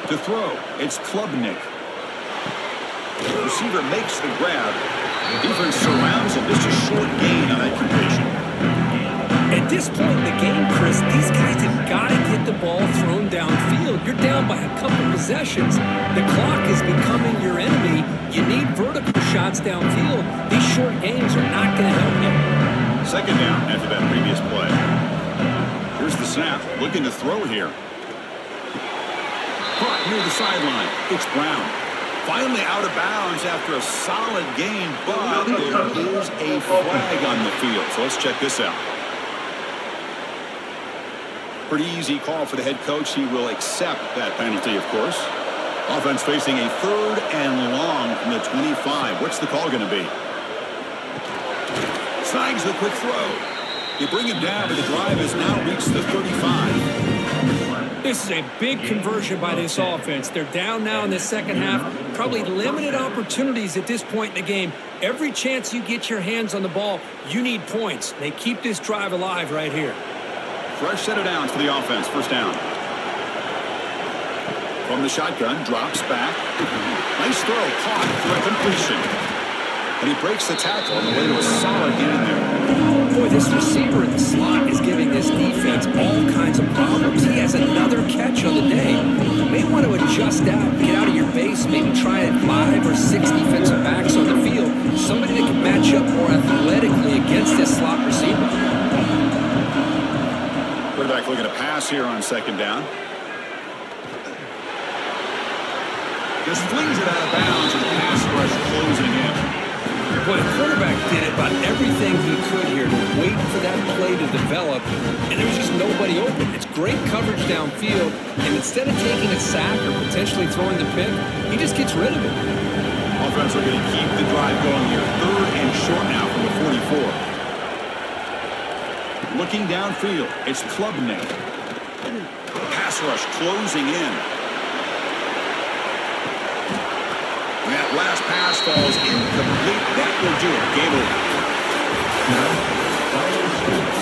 To throw, it's Klubnik. The receiver makes the grab. The defense surrounds him. Just a short gain on that completion. At this point in the game, Chris, these guys have got to get the ball thrown downfield. You're down by a couple possessions. The clock is becoming your enemy. You need vertical shots downfield. These short gains are not going to help you. Second down after that previous play. Here's the snap. Looking to throw here. Caught near the sideline. It's Brown. Finally out of bounds after a solid gain, but there is a flag on the field. So let's check this out. Pretty easy call for the head coach. He will accept that penalty, of course. Offense facing a 3rd and long from the 25. What's the call going to be? Snags the quick throw. They bring him down, but the drive has now reached the 35. This is a big conversion by this offense. They're down now in the second half. Probably limited opportunities at this point in the game. Every chance you get your hands on the ball, you need points. They keep this drive alive right here. Fresh set of downs for the offense. First down. From the shotgun, drops back. Nice throw, caught for a completion. And he breaks the tackle on the way to a solid gain there. Boy, this receiver in the slot is giving this defense all kinds of problems. He has another catch on the day. You may want to adjust out, get out of your base, maybe try 5 or 6 defensive backs on the field. Somebody that can match up more athletically against this slot receiver. Quarterback looking to pass here on second down. Just flings it out of bounds and pass rush closing in. Boy, the quarterback did about everything he could here to wait for that play to develop, and there was just nobody open. It's great coverage downfield, and instead of taking a sack or potentially throwing the pick, he just gets rid of it. Offense are going to keep the drive going here. 3rd and short now from the 44. Looking downfield, it's Klubnik. Pass rush closing in. And that last pass falls incomplete. That will do it. Game over. Now, Ohio State,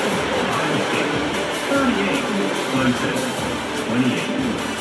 38, Clemson, 28.